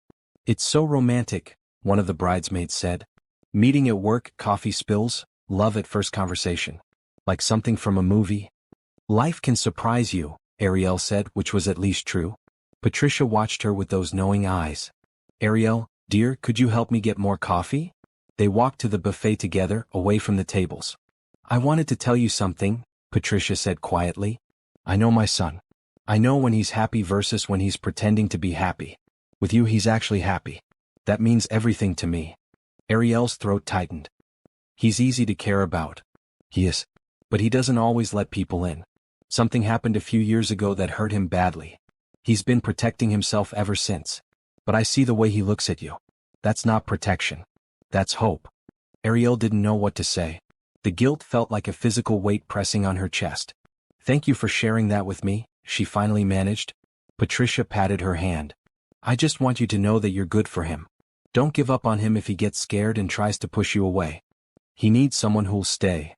It's so romantic, one of the bridesmaids said. Meeting at work, coffee spills, love at first conversation. Like something from a movie. Life can surprise you, Ariel said, which was at least true. Patricia watched her with those knowing eyes. Ariel, dear, could you help me get more coffee? They walked to the buffet together, away from the tables. I wanted to tell you something, Patricia said quietly. I know my son. I know when he's happy versus when he's pretending to be happy. With you he's actually happy. That means everything to me. Ariel's throat tightened. He's easy to care about. He is. But he doesn't always let people in. Something happened a few years ago that hurt him badly. He's been protecting himself ever since. But I see the way he looks at you. That's not protection. That's hope. Ariel didn't know what to say. The guilt felt like a physical weight pressing on her chest. Thank you for sharing that with me, she finally managed. Patricia patted her hand. I just want you to know that you're good for him. Don't give up on him if he gets scared and tries to push you away. He needs someone who'll stay.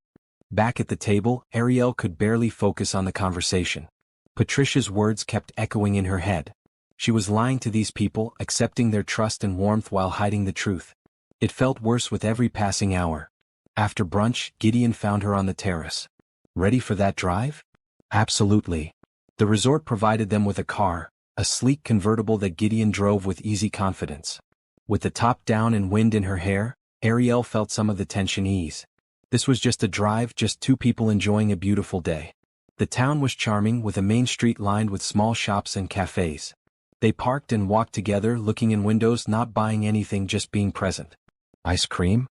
Back at the table, Ariel could barely focus on the conversation. Patricia's words kept echoing in her head. She was lying to these people, accepting their trust and warmth while hiding the truth. It felt worse with every passing hour. After brunch, Gideon found her on the terrace. Ready for that drive? Absolutely. The resort provided them with a car, a sleek convertible that Gideon drove with easy confidence. With the top down and wind in her hair, Ariel felt some of the tension ease. This was just a drive, just 2 people enjoying a beautiful day. The town was charming, with a main street lined with small shops and cafes. They parked and walked together, looking in windows, not buying anything, just being present. Ice cream?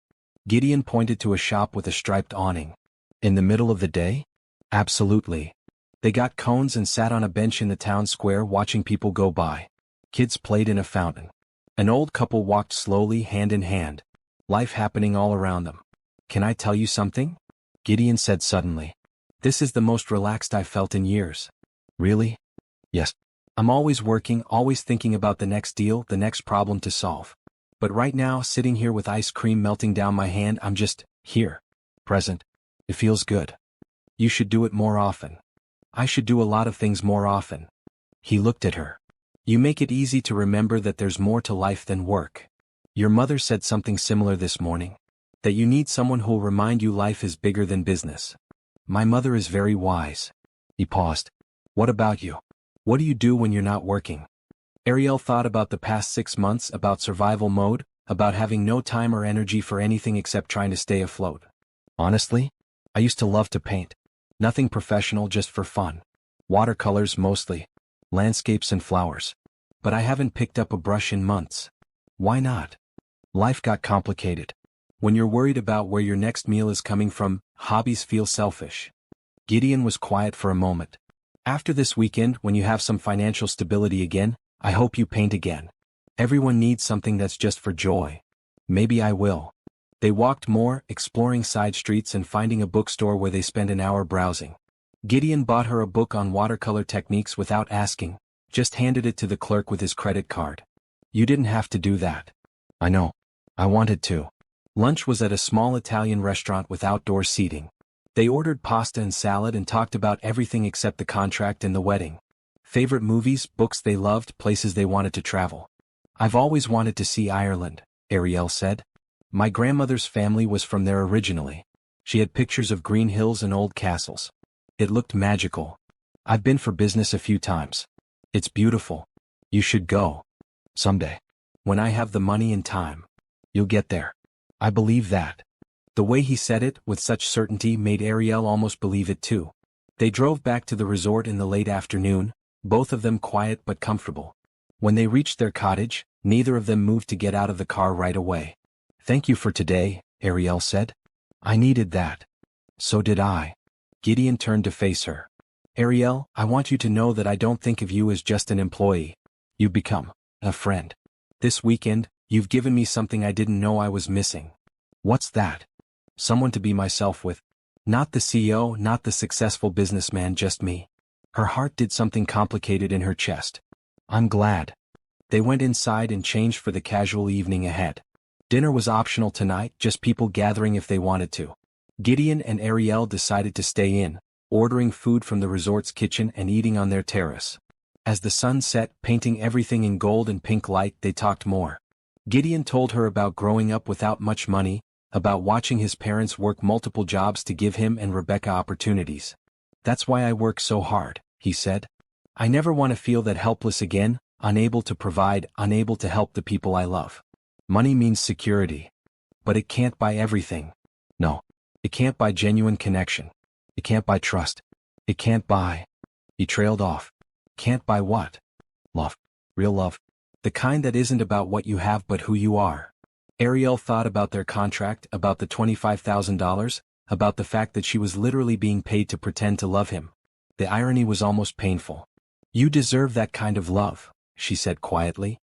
Gideon pointed to a shop with a striped awning. In the middle of the day? Absolutely. They got cones and sat on a bench in the town square watching people go by. Kids played in a fountain. An old couple walked slowly, hand in hand. Life happening all around them. Can I tell you something? Gideon said suddenly. This is the most relaxed I've felt in years. Really? Yes. I'm always working, always thinking about the next deal, the next problem to solve. But right now, sitting here with ice cream melting down my hand, I'm just here. Present. It feels good. You should do it more often. I should do a lot of things more often. He looked at her. You make it easy to remember that there's more to life than work. Your mother said something similar this morning. That you need someone who'll remind you life is bigger than business. My mother is very wise. He paused. What about you? What do you do when you're not working? Ariel thought about the past 6 months, about survival mode, about having no time or energy for anything except trying to stay afloat. Honestly? I used to love to paint. Nothing professional, just for fun. Watercolors mostly. Landscapes and flowers. But I haven't picked up a brush in months. Why not? Life got complicated. When you're worried about where your next meal is coming from, hobbies feel selfish. Gideon was quiet for a moment. After this weekend, when you have some financial stability again, I hope you paint again. Everyone needs something that's just for joy. Maybe I will. They walked more, exploring side streets and finding a bookstore where they spent an hour browsing. Gideon bought her a book on watercolor techniques without asking, just handed it to the clerk with his credit card. You didn't have to do that. I know. I wanted to. Lunch was at a small Italian restaurant with outdoor seating. They ordered pasta and salad and talked about everything except the contract and the wedding. Favorite movies, books they loved, places they wanted to travel. I've always wanted to see Ireland, Ariel said. My grandmother's family was from there originally. She had pictures of green hills and old castles. It looked magical. I've been for business a few times. It's beautiful. You should go. Someday. When I have the money and time. You'll get there. I believe that. The way he said it, with such certainty, made Ariel almost believe it too. They drove back to the resort in the late afternoon, both of them quiet but comfortable. When they reached their cottage, neither of them moved to get out of the car right away. Thank you for today, Ariel said. I needed that. So did I. Gideon turned to face her. Ariel, I want you to know that I don't think of you as just an employee. You've become a friend. This weekend, you've given me something I didn't know I was missing. What's that? Someone to be myself with. Not the CEO, not the successful businessman, just me. Her heart did something complicated in her chest. I'm glad. They went inside and changed for the casual evening ahead. Dinner was optional tonight, just people gathering if they wanted to. Gideon and Ariel decided to stay in, ordering food from the resort's kitchen and eating on their terrace. As the sun set, painting everything in gold and pink light, they talked more. Gideon told her about growing up without much money, about watching his parents work multiple jobs to give him and Rebecca opportunities. That's why I work so hard, he said. I never want to feel that helpless again, unable to provide, unable to help the people I love. Money means security. But it can't buy everything. No. It can't buy genuine connection. It can't buy trust. It can't buy. He trailed off. Can't buy what? Love. Real love. The kind that isn't about what you have but who you are. Ariel thought about their contract, about the $25,000, about the fact that she was literally being paid to pretend to love him. The irony was almost painful. You deserve that kind of love, she said quietly.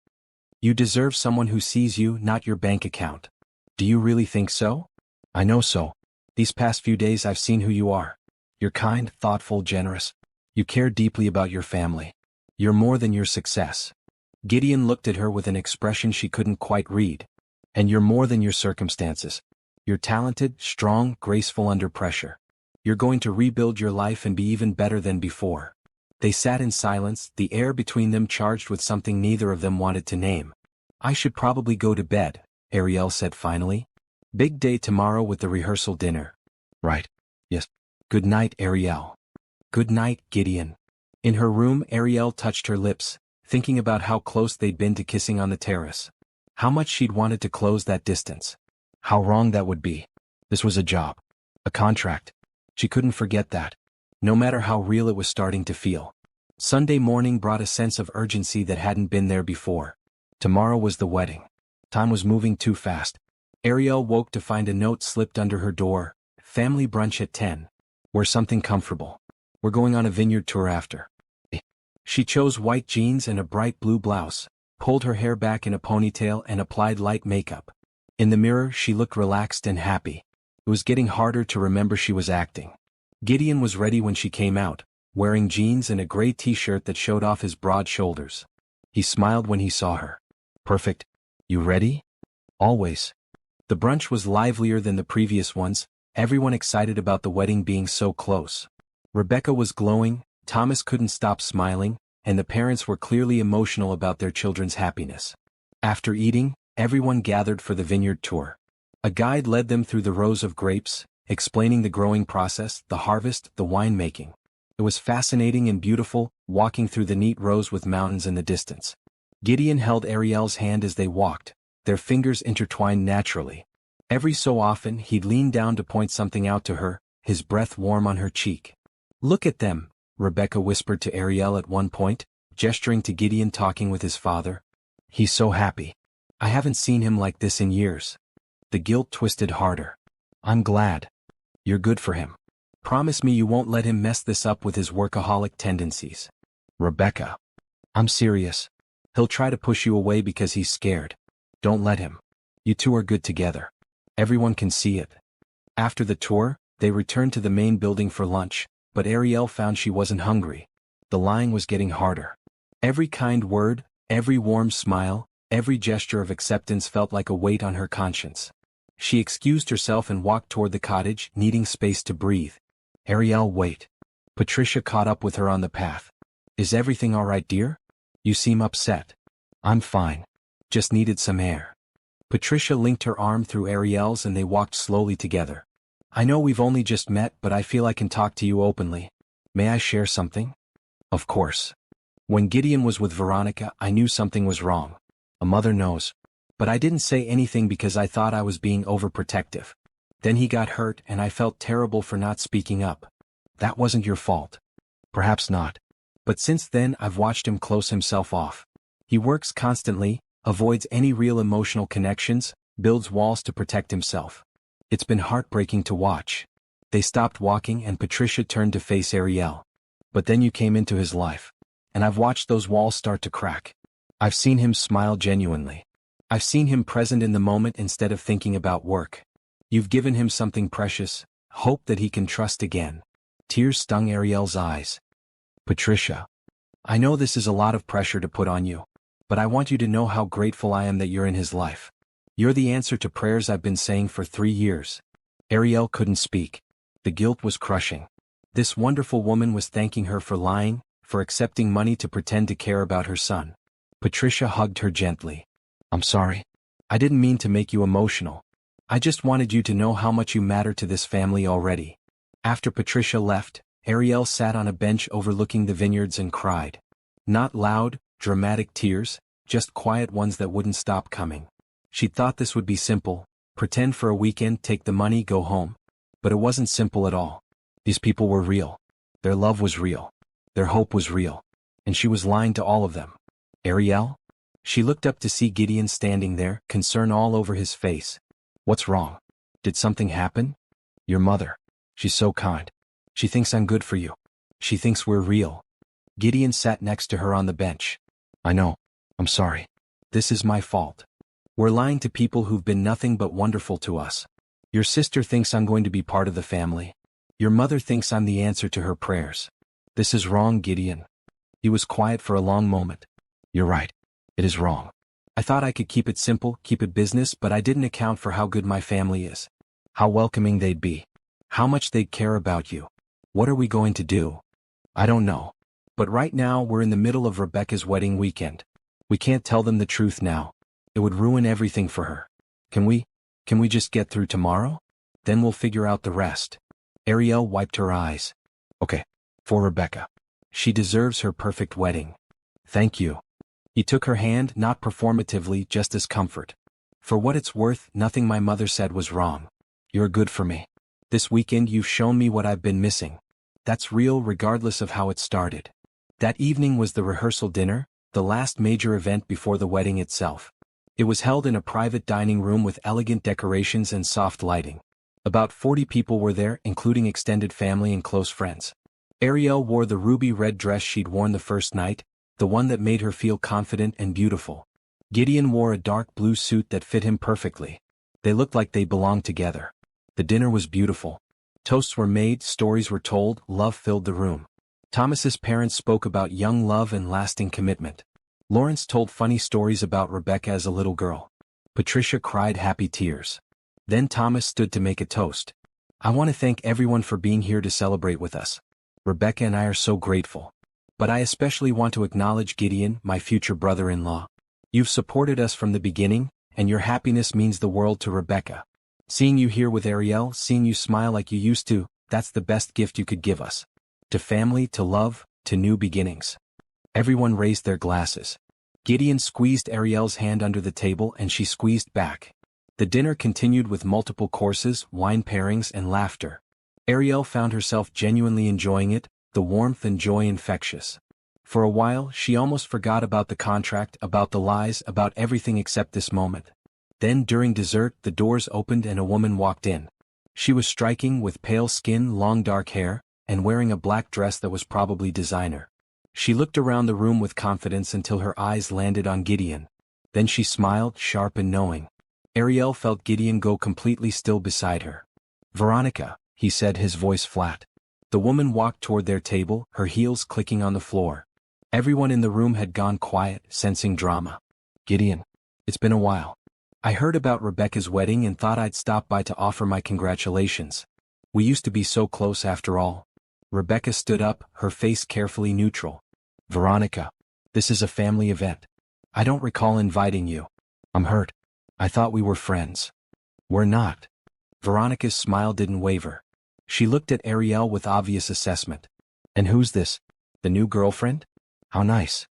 You deserve someone who sees you, not your bank account. Do you really think so? I know so. These past few days I've seen who you are. You're kind, thoughtful, generous. You care deeply about your family. You're more than your success. Gideon looked at her with an expression she couldn't quite read. And you're more than your circumstances. You're talented, strong, graceful under pressure. You're going to rebuild your life and be even better than before. They sat in silence, the air between them charged with something neither of them wanted to name. I should probably go to bed, Ariel said finally. Big day tomorrow with the rehearsal dinner. Right. Yes. Good night, Ariel. Good night, Gideon. In her room, Ariel touched her lips, thinking about how close they'd been to kissing on the terrace. How much she'd wanted to close that distance. How wrong that would be. This was a job. A contract. She couldn't forget that. No matter how real it was starting to feel. Sunday morning brought a sense of urgency that hadn't been there before. Tomorrow was the wedding. Time was moving too fast. Ariel woke to find a note slipped under her door. Family brunch at 10. Wear something comfortable. We're going on a vineyard tour after. She chose white jeans and a bright blue blouse, pulled her hair back in a ponytail and applied light makeup. In the mirror she looked relaxed and happy. It was getting harder to remember she was acting. Gideon was ready when she came out, wearing jeans and a gray t-shirt that showed off his broad shoulders. He smiled when he saw her. Perfect. You ready? Always. The brunch was livelier than the previous ones, everyone excited about the wedding being so close. Rebecca was glowing, Thomas couldn't stop smiling, and the parents were clearly emotional about their children's happiness. After eating, everyone gathered for the vineyard tour. A guide led them through the rows of grapes, explaining the growing process, the harvest, the winemaking. It was fascinating and beautiful, walking through the neat rows with mountains in the distance. Gideon held Ariel's hand as they walked, their fingers intertwined naturally. Every so often he'd lean down to point something out to her, his breath warm on her cheek. "Look at them," Rebecca whispered to Ariel at one point, gesturing to Gideon talking with his father. "He's so happy. I haven't seen him like this in years." The guilt twisted harder. "I'm glad. You're good for him. Promise me you won't let him mess this up with his workaholic tendencies." "Rebecca. I'm serious. He'll try to push you away because he's scared. Don't let him. You two are good together. Everyone can see it." After the tour, they returned to the main building for lunch, but Ariel found she wasn't hungry. The lying was getting harder. Every kind word, every warm smile, every gesture of acceptance felt like a weight on her conscience. She excused herself and walked toward the cottage, needing space to breathe. "Ariel, wait." Patricia caught up with her on the path. "Is everything all right, dear? You seem upset." "I'm fine. Just needed some air." Patricia linked her arm through Ariel's and they walked slowly together. "I know we've only just met, but I feel I can talk to you openly. May I share something?" "Of course." "When Gideon was with Veronica, I knew something was wrong. A mother knows. But I didn't say anything because I thought I was being overprotective. Then he got hurt and I felt terrible for not speaking up. That wasn't your fault." "Perhaps not. But since then I've watched him close himself off. He works constantly, avoids any real emotional connections, builds walls to protect himself. It's been heartbreaking to watch." They stopped walking and Patricia turned to face Ariel. "But then you came into his life. And I've watched those walls start to crack. I've seen him smile genuinely. I've seen him present in the moment instead of thinking about work. You've given him something precious, hope that he can trust again." Tears stung Ariel's eyes. "Patricia, I know this is a lot of pressure to put on you, but I want you to know how grateful I am that you're in his life. You're the answer to prayers I've been saying for 3 years. Ariel couldn't speak. The guilt was crushing. This wonderful woman was thanking her for lying, for accepting money to pretend to care about her son. Patricia hugged her gently. "I'm sorry. I didn't mean to make you emotional. I just wanted you to know how much you matter to this family already." After Patricia left, Ariel sat on a bench overlooking the vineyards and cried. Not loud, dramatic tears, just quiet ones that wouldn't stop coming. She thought this would be simple, pretend for a weekend, take the money, go home. But it wasn't simple at all. These people were real. Their love was real. Their hope was real. And she was lying to all of them. "Ariel?" She looked up to see Gideon standing there, concern all over his face. "What's wrong? Did something happen?" "Your mother. She's so kind. She thinks I'm good for you. She thinks we're real." Gideon sat next to her on the bench. "I know. I'm sorry. This is my fault. We're lying to people who've been nothing but wonderful to us. Your sister thinks I'm going to be part of the family. Your mother thinks I'm the answer to her prayers. This is wrong, Gideon." He was quiet for a long moment. "You're right. It is wrong. I thought I could keep it simple, keep it business, but I didn't account for how good my family is. How welcoming they'd be. How much they'd care about you. What are we going to do?" "I don't know. But right now we're in the middle of Rebecca's wedding weekend. We can't tell them the truth now. It would ruin everything for her. Can we just get through tomorrow? Then we'll figure out the rest." Ariel wiped her eyes. "Okay. For Rebecca. She deserves her perfect wedding. Thank you." He took her hand, not performatively, just as comfort. "For what it's worth, nothing my mother said was wrong. You're good for me. This weekend you've shown me what I've been missing. That's real regardless of how it started." That evening was the rehearsal dinner, the last major event before the wedding itself. It was held in a private dining room with elegant decorations and soft lighting. About 40 people were there, including extended family and close friends. Ariel wore the ruby red dress she'd worn the first night, the one that made her feel confident and beautiful. Gideon wore a dark blue suit that fit him perfectly. They looked like they belonged together. The dinner was beautiful. Toasts were made, stories were told, love filled the room. Thomas's parents spoke about young love and lasting commitment. Lawrence told funny stories about Rebecca as a little girl. Patricia cried happy tears. Then Thomas stood to make a toast. "I want to thank everyone for being here to celebrate with us. Rebecca and I are so grateful. But I especially want to acknowledge Gideon, my future brother-in-law. You've supported us from the beginning, and your happiness means the world to Rebecca. Seeing you here with Ariel, seeing you smile like you used to, that's the best gift you could give us. To family, to love, to new beginnings." Everyone raised their glasses. Gideon squeezed Ariel's hand under the table and she squeezed back. The dinner continued with multiple courses, wine pairings and laughter. Ariel found herself genuinely enjoying it, the warmth and joy infectious. For a while, she almost forgot about the contract, about the lies, about everything except this moment. Then during dessert, the doors opened and a woman walked in. She was striking, with pale skin, long dark hair, and wearing a black dress that was probably designer. She looked around the room with confidence until her eyes landed on Gideon. Then she smiled, sharp and knowing. Ariel felt Gideon go completely still beside her. "Veronica," he said, his voice flat. The woman walked toward their table, her heels clicking on the floor. Everyone in the room had gone quiet, sensing drama. "Gideon, it's been a while. I heard about Rebecca's wedding and thought I'd stop by to offer my congratulations. We used to be so close after all." Rebecca stood up, her face carefully neutral. "Veronica, this is a family event. I don't recall inviting you. I'm hurt. I thought we were friends." "We're not." Veronica's smile didn't waver. She looked at Ariel with obvious assessment. "And who's this? The new girlfriend? How nice."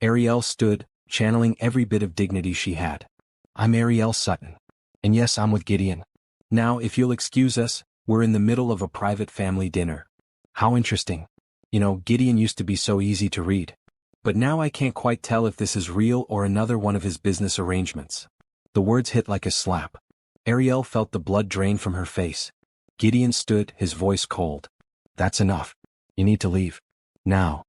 Ariel stood, channeling every bit of dignity she had. "I'm Ariel Sutton. And yes, I'm with Gideon. Now, if you'll excuse us, we're in the middle of a private family dinner." "How interesting. You know, Gideon used to be so easy to read. But now I can't quite tell if this is real or another one of his business arrangements." The words hit like a slap. Ariel felt the blood drain from her face. Gideon stood, his voice cold. "That's enough. You need to leave. Now."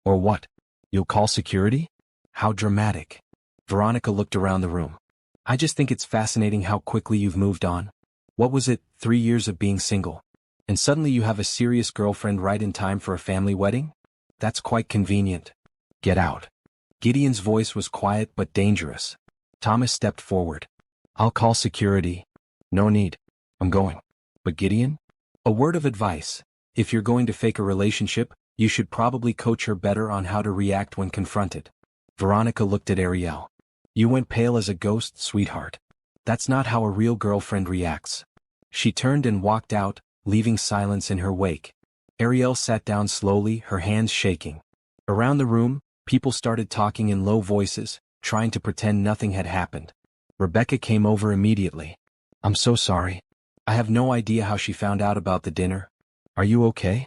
"Or what? You'll call security?" "How dramatic." Veronica looked around the room. "I just think it's fascinating how quickly you've moved on. What was it, 3 years of being single? And suddenly you have a serious girlfriend right in time for a family wedding? That's quite convenient. Get out." Gideon's voice was quiet but dangerous. Thomas stepped forward. "I'll call security." "No need. I'm going." "But Gideon?" "A word of advice. If you're going to fake a relationship, you should probably coach her better on how to react when confronted." Veronica looked at Ariel. "You went pale as a ghost, sweetheart. That's not how a real girlfriend reacts." She turned and walked out, leaving silence in her wake. Ariel sat down slowly, her hands shaking. Around the room, people started talking in low voices, trying to pretend nothing had happened. Rebecca came over immediately. "I'm so sorry. I have no idea how she found out about the dinner. Are you okay?"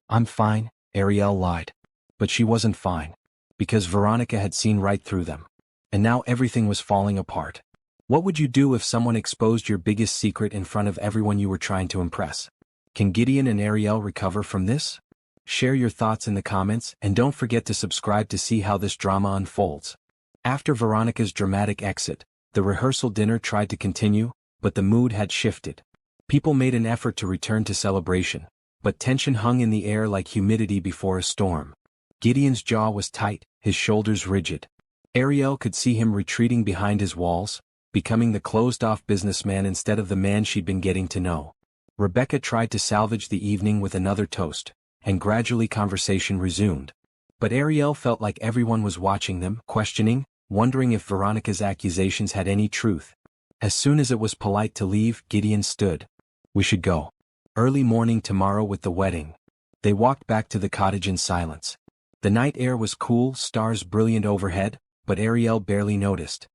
"I'm fine," Ariel lied. But she wasn't fine. Because Veronica had seen right through them. And now everything was falling apart. What would you do if someone exposed your biggest secret in front of everyone you were trying to impress? Can Gideon and Ariel recover from this? Share your thoughts in the comments and don't forget to subscribe to see how this drama unfolds. After Veronica's dramatic exit, the rehearsal dinner tried to continue, but the mood had shifted. People made an effort to return to celebration, but tension hung in the air like humidity before a storm. Gideon's jaw was tight, his shoulders rigid. Ariel could see him retreating behind his walls, becoming the closed-off businessman instead of the man she'd been getting to know. Rebecca tried to salvage the evening with another toast, and gradually conversation resumed. But Ariel felt like everyone was watching them, questioning, wondering if Veronica's accusations had any truth. As soon as it was polite to leave, Gideon stood. "We should go. Early morning tomorrow with the wedding." They walked back to the cottage in silence. The night air was cool, stars brilliant overhead, but Ariel barely noticed.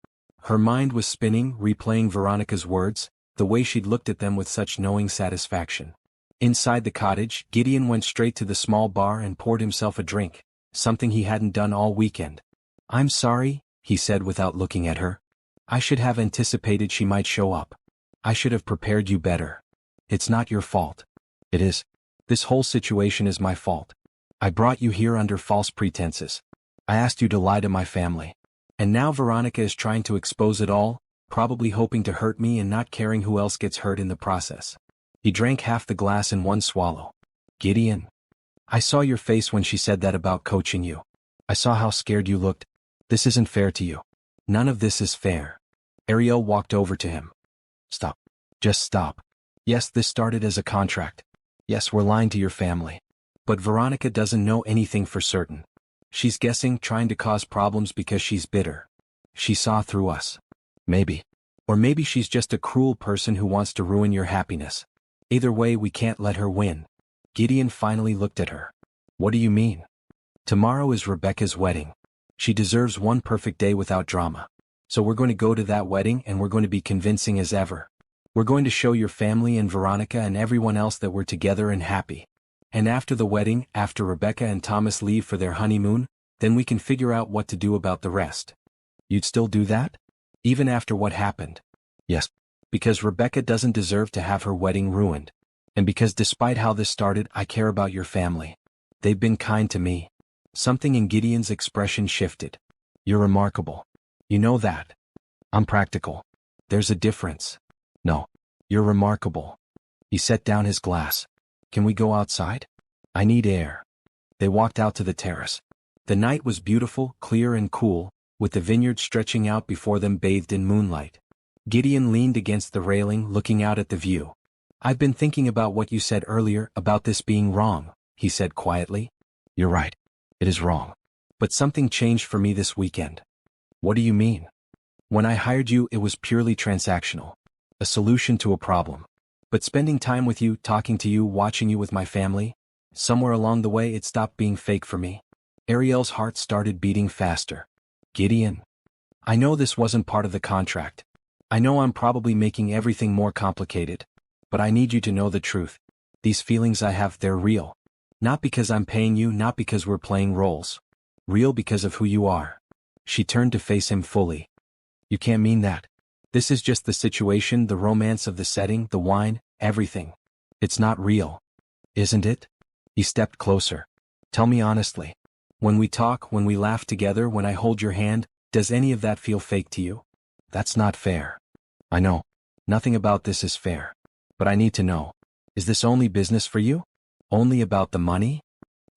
Her mind was spinning, replaying Veronica's words, the way she'd looked at them with such knowing satisfaction. Inside the cottage, Gideon went straight to the small bar and poured himself a drink, something he hadn't done all weekend. "I'm sorry," he said without looking at her. "I should have anticipated she might show up. I should have prepared you better." "It's not your fault." "It is. This whole situation is my fault. I brought you here under false pretenses. I asked you to lie to my family. And now Veronica is trying to expose it all, probably hoping to hurt me and not caring who else gets hurt in the process." He drank half the glass in one swallow. "Gideon, I saw your face when she said that about coaching you. I saw how scared you looked. This isn't fair to you. None of this is fair." Ariel walked over to him. "Stop. Just stop. Yes, this started as a contract. Yes, we're lying to your family. But Veronica doesn't know anything for certain. She's guessing, trying to cause problems because she's bitter. She saw through us. Maybe. Or maybe she's just a cruel person who wants to ruin your happiness. Either way, we can't let her win." Gideon finally looked at her. "What do you mean?" "Tomorrow is Rebecca's wedding. She deserves one perfect day without drama. So we're going to go to that wedding and we're going to be convincing as ever. We're going to show your family and Veronica and everyone else that we're together and happy. And after the wedding, after Rebecca and Thomas leave for their honeymoon, then we can figure out what to do about the rest. You'd still do that? Even after what happened? Yes. Because Rebecca doesn't deserve to have her wedding ruined. And because despite how this started, I care about your family. They've been kind to me. Something in Gideon's expression shifted. You're remarkable. You know that. I'm practical. There's a difference. No. You're remarkable. He set down his glass. Can we go outside? I need air. They walked out to the terrace. The night was beautiful, clear and cool, with the vineyard stretching out before them bathed in moonlight. Gideon leaned against the railing, looking out at the view. I've been thinking about what you said earlier about this being wrong, he said quietly. You're right. It is wrong. But something changed for me this weekend. What do you mean? When I hired you, it was purely transactional. A solution to a problem. But spending time with you, talking to you, watching you with my family, somewhere along the way it stopped being fake for me. Ariel's heart started beating faster. Gideon. I know this wasn't part of the contract. I know I'm probably making everything more complicated. But I need you to know the truth. These feelings I have, they're real. Not because I'm paying you, not because we're playing roles. Real because of who you are. She turned to face him fully. You can't mean that. This is just the situation, the romance of the setting, the wine, everything. It's not real. Isn't it? He stepped closer. Tell me honestly. When we talk, when we laugh together, when I hold your hand, does any of that feel fake to you? That's not fair. I know. Nothing about this is fair. But I need to know. Is this only business for you? Only about the money?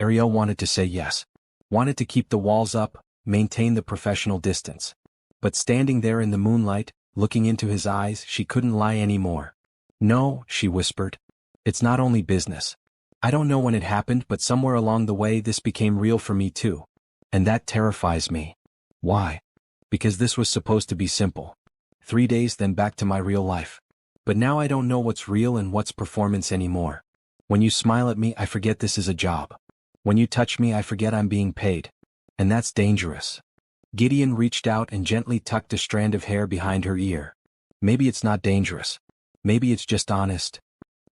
Ariel wanted to say yes. Wanted to keep the walls up, maintain the professional distance. But standing there in the moonlight, looking into his eyes, she couldn't lie anymore. No, she whispered. It's not only business. I don't know when it happened, but somewhere along the way this became real for me too. And that terrifies me. Why? Because this was supposed to be simple. 3 days, then back to my real life. But now I don't know what's real and what's performance anymore. When you smile at me, I forget this is a job. When you touch me, I forget I'm being paid. And that's dangerous. Gideon reached out and gently tucked a strand of hair behind her ear. Maybe it's not dangerous. Maybe it's just honest.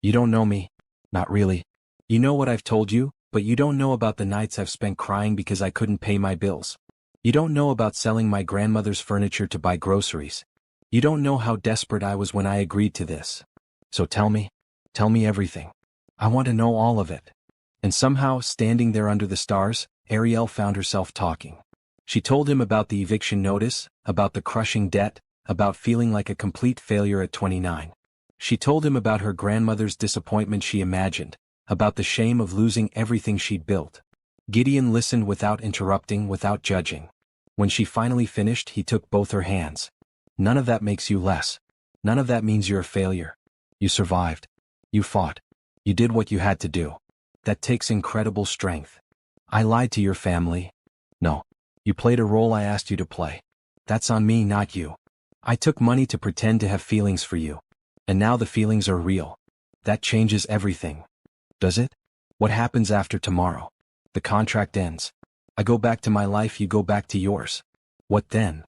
You don't know me. Not really. You know what I've told you, but you don't know about the nights I've spent crying because I couldn't pay my bills. You don't know about selling my grandmother's furniture to buy groceries. You don't know how desperate I was when I agreed to this. So tell me everything. I want to know all of it. And somehow, standing there under the stars, Ariel found herself talking. She told him about the eviction notice, about the crushing debt, about feeling like a complete failure at 29. She told him about her grandmother's disappointment she imagined, about the shame of losing everything she'd built. Gideon listened without interrupting, without judging. When she finally finished, he took both her hands. None of that makes you less. None of that means you're a failure. You survived. You fought. You did what you had to do. That takes incredible strength. I lied to your family. No. You played a role I asked you to play. That's on me, not you. I took money to pretend to have feelings for you. And now the feelings are real. That changes everything. Does it? What happens after tomorrow? The contract ends. I go back to my life, you go back to yours. What then?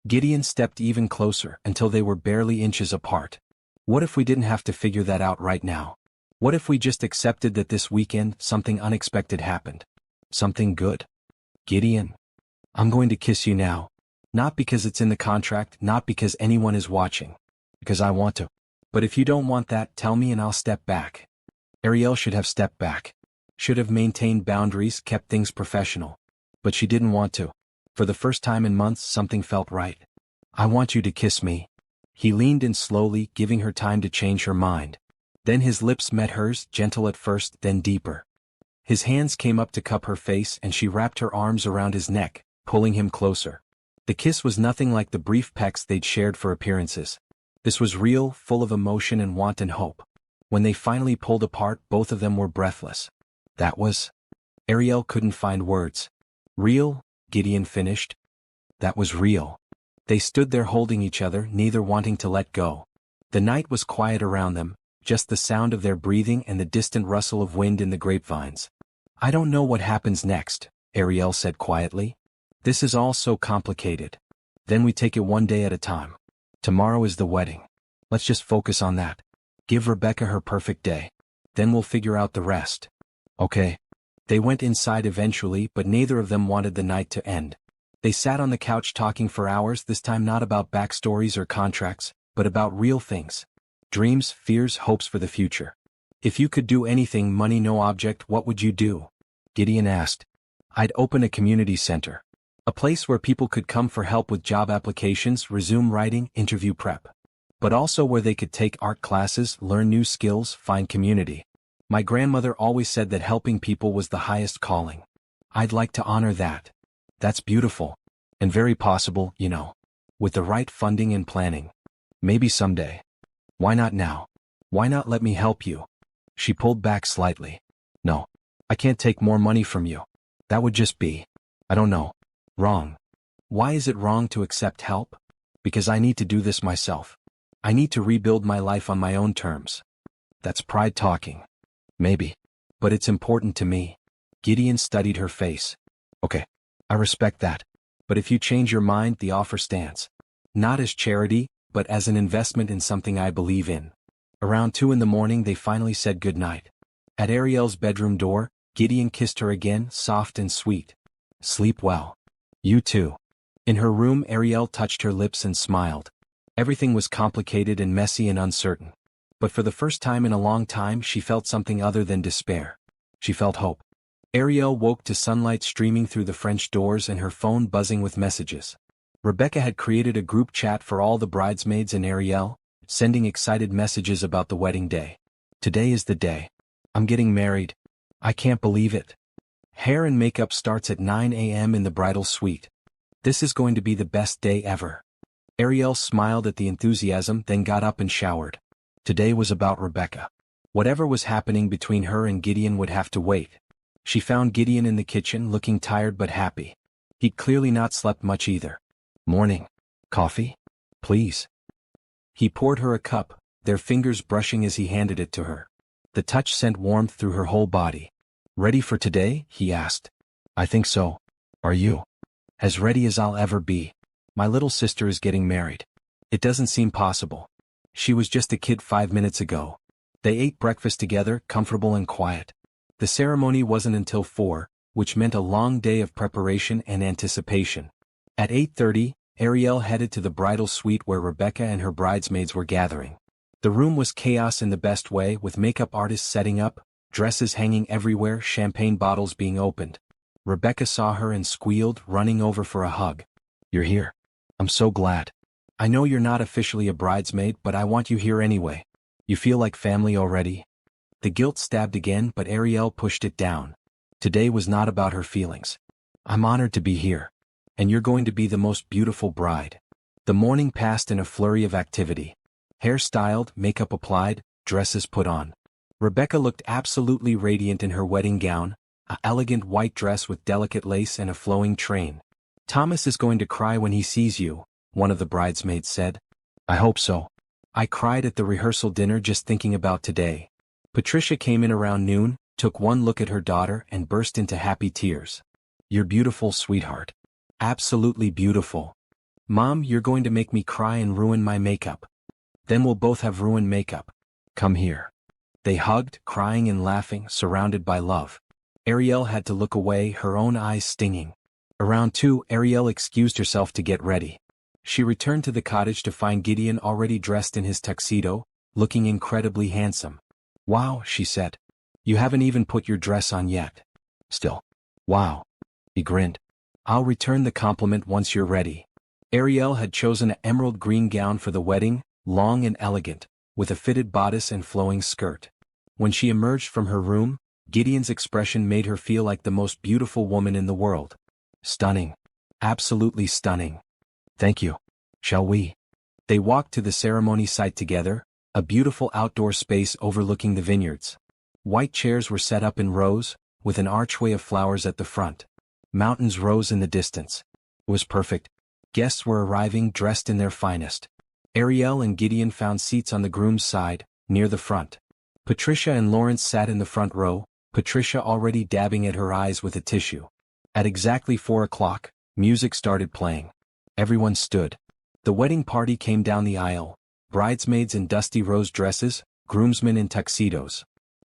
Gideon stepped even closer until they were barely inches apart. What if we didn't have to figure that out right now? What if we just accepted that this weekend something unexpected happened? Something good? Gideon, I'm going to kiss you now. Not because it's in the contract, not because anyone is watching. Because I want to. But if you don't want that, tell me and I'll step back. Ariel should have stepped back. Should have maintained boundaries, kept things professional. But she didn't want to. For the first time in months, something felt right. I want you to kiss me. He leaned in slowly, giving her time to change her mind. Then his lips met hers, gentle at first, then deeper. His hands came up to cup her face and she wrapped her arms around his neck, pulling him closer. The kiss was nothing like the brief pecks they'd shared for appearances. This was real, full of emotion and want and hope. When they finally pulled apart, both of them were breathless. That was... Ariel couldn't find words. Real? Gideon finished. That was real. They stood there holding each other, neither wanting to let go. The night was quiet around them, just the sound of their breathing and the distant rustle of wind in the grapevines. I don't know what happens next, Ariel said quietly. This is all so complicated. Then we take it one day at a time. Tomorrow is the wedding. Let's just focus on that. Give Rebecca her perfect day. Then we'll figure out the rest. Okay. They went inside eventually, but neither of them wanted the night to end. They sat on the couch talking for hours, this time not about backstories or contracts, but about real things. Dreams, fears, hopes for the future. If you could do anything, money no object, what would you do? Gideon asked. I'd open a community center. A place where people could come for help with job applications, resume writing, interview prep. But also where they could take art classes, learn new skills, find community. My grandmother always said that helping people was the highest calling. I'd like to honor that. That's beautiful. And very possible, you know. With the right funding and planning. Maybe someday. Why not now? Why not let me help you? She pulled back slightly. No. I can't take more money from you. That would just be, I don't know, wrong. Why is it wrong to accept help? Because I need to do this myself. I need to rebuild my life on my own terms. That's pride talking. Maybe. But it's important to me. Gideon studied her face. Okay. I respect that. But if you change your mind, the offer stands. Not as charity, but as an investment in something I believe in. Around 2 a.m, they finally said goodnight. At Ariel's bedroom door, Gideon kissed her again, soft and sweet. Sleep well. You too. In her room, Ariel touched her lips and smiled. Everything was complicated and messy and uncertain. But for the first time in a long time, she felt something other than despair. She felt hope. Ariel woke to sunlight streaming through the French doors and her phone buzzing with messages. Rebecca had created a group chat for all the bridesmaids and Ariel, sending excited messages about the wedding day. Today is the day. I'm getting married. I can't believe it. Hair and makeup starts at 9 a.m. in the bridal suite. This is going to be the best day ever. Ariel smiled at the enthusiasm, then got up and showered. Today was about Rebecca. Whatever was happening between her and Gideon would have to wait. She found Gideon in the kitchen, looking tired but happy. He'd clearly not slept much either. Morning. Coffee? Please. He poured her a cup, their fingers brushing as he handed it to her. The touch sent warmth through her whole body. Ready for today? He asked. I think so. Are you? As ready as I'll ever be. My little sister is getting married. It doesn't seem possible. She was just a kid 5 minutes ago. They ate breakfast together, comfortable and quiet. The ceremony wasn't until 4, which meant a long day of preparation and anticipation. At 8:30, Ariel headed to the bridal suite where Rebecca and her bridesmaids were gathering. The room was chaos in the best way, with makeup artists setting up, dresses hanging everywhere, champagne bottles being opened. Rebecca saw her and squealed, running over for a hug. You're here. I'm so glad. I know you're not officially a bridesmaid, but I want you here anyway. You feel like family already? The guilt stabbed again, but Ariel pushed it down. Today was not about her feelings. I'm honored to be here. And you're going to be the most beautiful bride. The morning passed in a flurry of activity. Hair styled, makeup applied, dresses put on. Rebecca looked absolutely radiant in her wedding gown, an elegant white dress with delicate lace and a flowing train. Thomas is going to cry when he sees you, one of the bridesmaids said. I hope so. I cried at the rehearsal dinner just thinking about today. Patricia came in around noon, took one look at her daughter and burst into happy tears. You're beautiful, sweetheart. Absolutely beautiful. Mom, you're going to make me cry and ruin my makeup. Then we'll both have ruined makeup. Come here. They hugged, crying and laughing, surrounded by love. Ariel had to look away, her own eyes stinging. Around 2, Ariel excused herself to get ready. She returned to the cottage to find Gideon already dressed in his tuxedo, looking incredibly handsome. Wow, she said. You haven't even put your dress on yet. Still. Wow. He grinned. I'll return the compliment once you're ready. Ariel had chosen an emerald green gown for the wedding, long and elegant, with a fitted bodice and flowing skirt. When she emerged from her room, Gideon's expression made her feel like the most beautiful woman in the world. Stunning. Absolutely stunning. Thank you. Shall we? They walked to the ceremony site together, a beautiful outdoor space overlooking the vineyards. White chairs were set up in rows, with an archway of flowers at the front. Mountains rose in the distance. It was perfect. Guests were arriving dressed in their finest. Ariel and Gideon found seats on the groom's side, near the front. Patricia and Lawrence sat in the front row, Patricia already dabbing at her eyes with a tissue. At exactly 4 o'clock, music started playing. Everyone stood. The wedding party came down the aisle. bridesmaids in dusty rose dresses, groomsmen in tuxedos.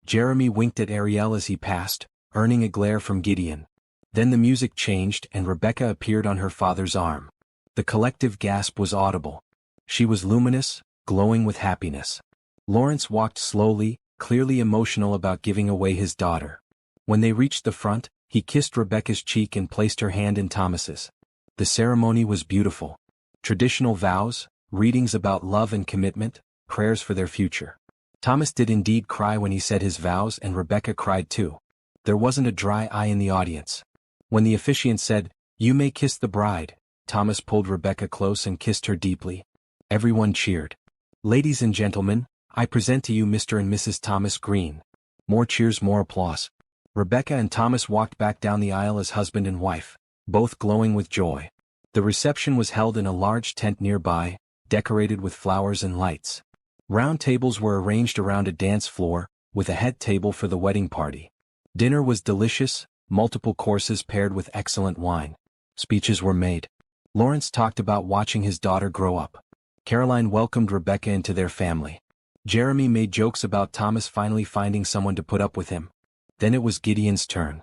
Jeremy winked at Ariel as he passed, earning a glare from Gideon. Then the music changed and Rebecca appeared on her father's arm. The collective gasp was audible. She was luminous, glowing with happiness. Lawrence walked slowly, clearly emotional about giving away his daughter. When they reached the front, he kissed Rebecca's cheek and placed her hand in Thomas's. The ceremony was beautiful. Traditional vows, readings about love and commitment, prayers for their future. Thomas did indeed cry when he said his vows and Rebecca cried too. There wasn't a dry eye in the audience. When the officiant said, "You may kiss the bride," Thomas pulled Rebecca close and kissed her deeply. Everyone cheered. "Ladies and gentlemen, I present to you Mr. and Mrs. Thomas Green." More cheers, more applause. Rebecca and Thomas walked back down the aisle as husband and wife, both glowing with joy. The reception was held in a large tent nearby, decorated with flowers and lights. Round tables were arranged around a dance floor, with a head table for the wedding party. Dinner was delicious, multiple courses paired with excellent wine. Speeches were made. Lawrence talked about watching his daughter grow up. Caroline welcomed Rebecca into their family. Jeremy made jokes about Thomas finally finding someone to put up with him. Then it was Gideon's turn.